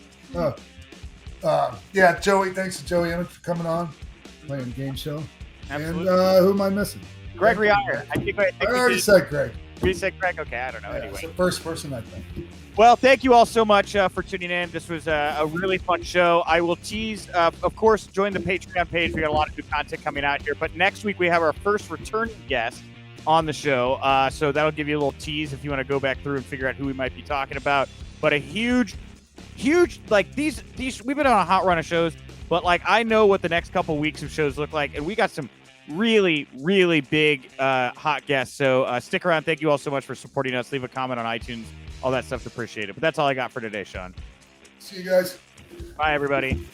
Yeah, Joey. Thanks to Joey Image for coming on, playing a game show. Absolutely. And who am I missing? Gregory Iron. I already said Greg. You said Greg? Okay, I don't know. Yeah, anyway. it's the first person I think. Well, thank you all so much for tuning in. This was a really fun show. I will tease, of course, join the Patreon page. We got a lot of new content coming out here. But next week, we have our first returning guest on the show. So that'll give you a little tease if you want to go back through and figure out who we might be talking about. But a huge, like these we've been on a hot run of shows. But like I know what the next couple weeks of shows look like. And we got some really, really big hot guests. So stick around. Thank you all so much for supporting us. Leave a comment on iTunes. All that stuff's appreciated. But that's all I got for today, Sean. See you guys. Bye, everybody.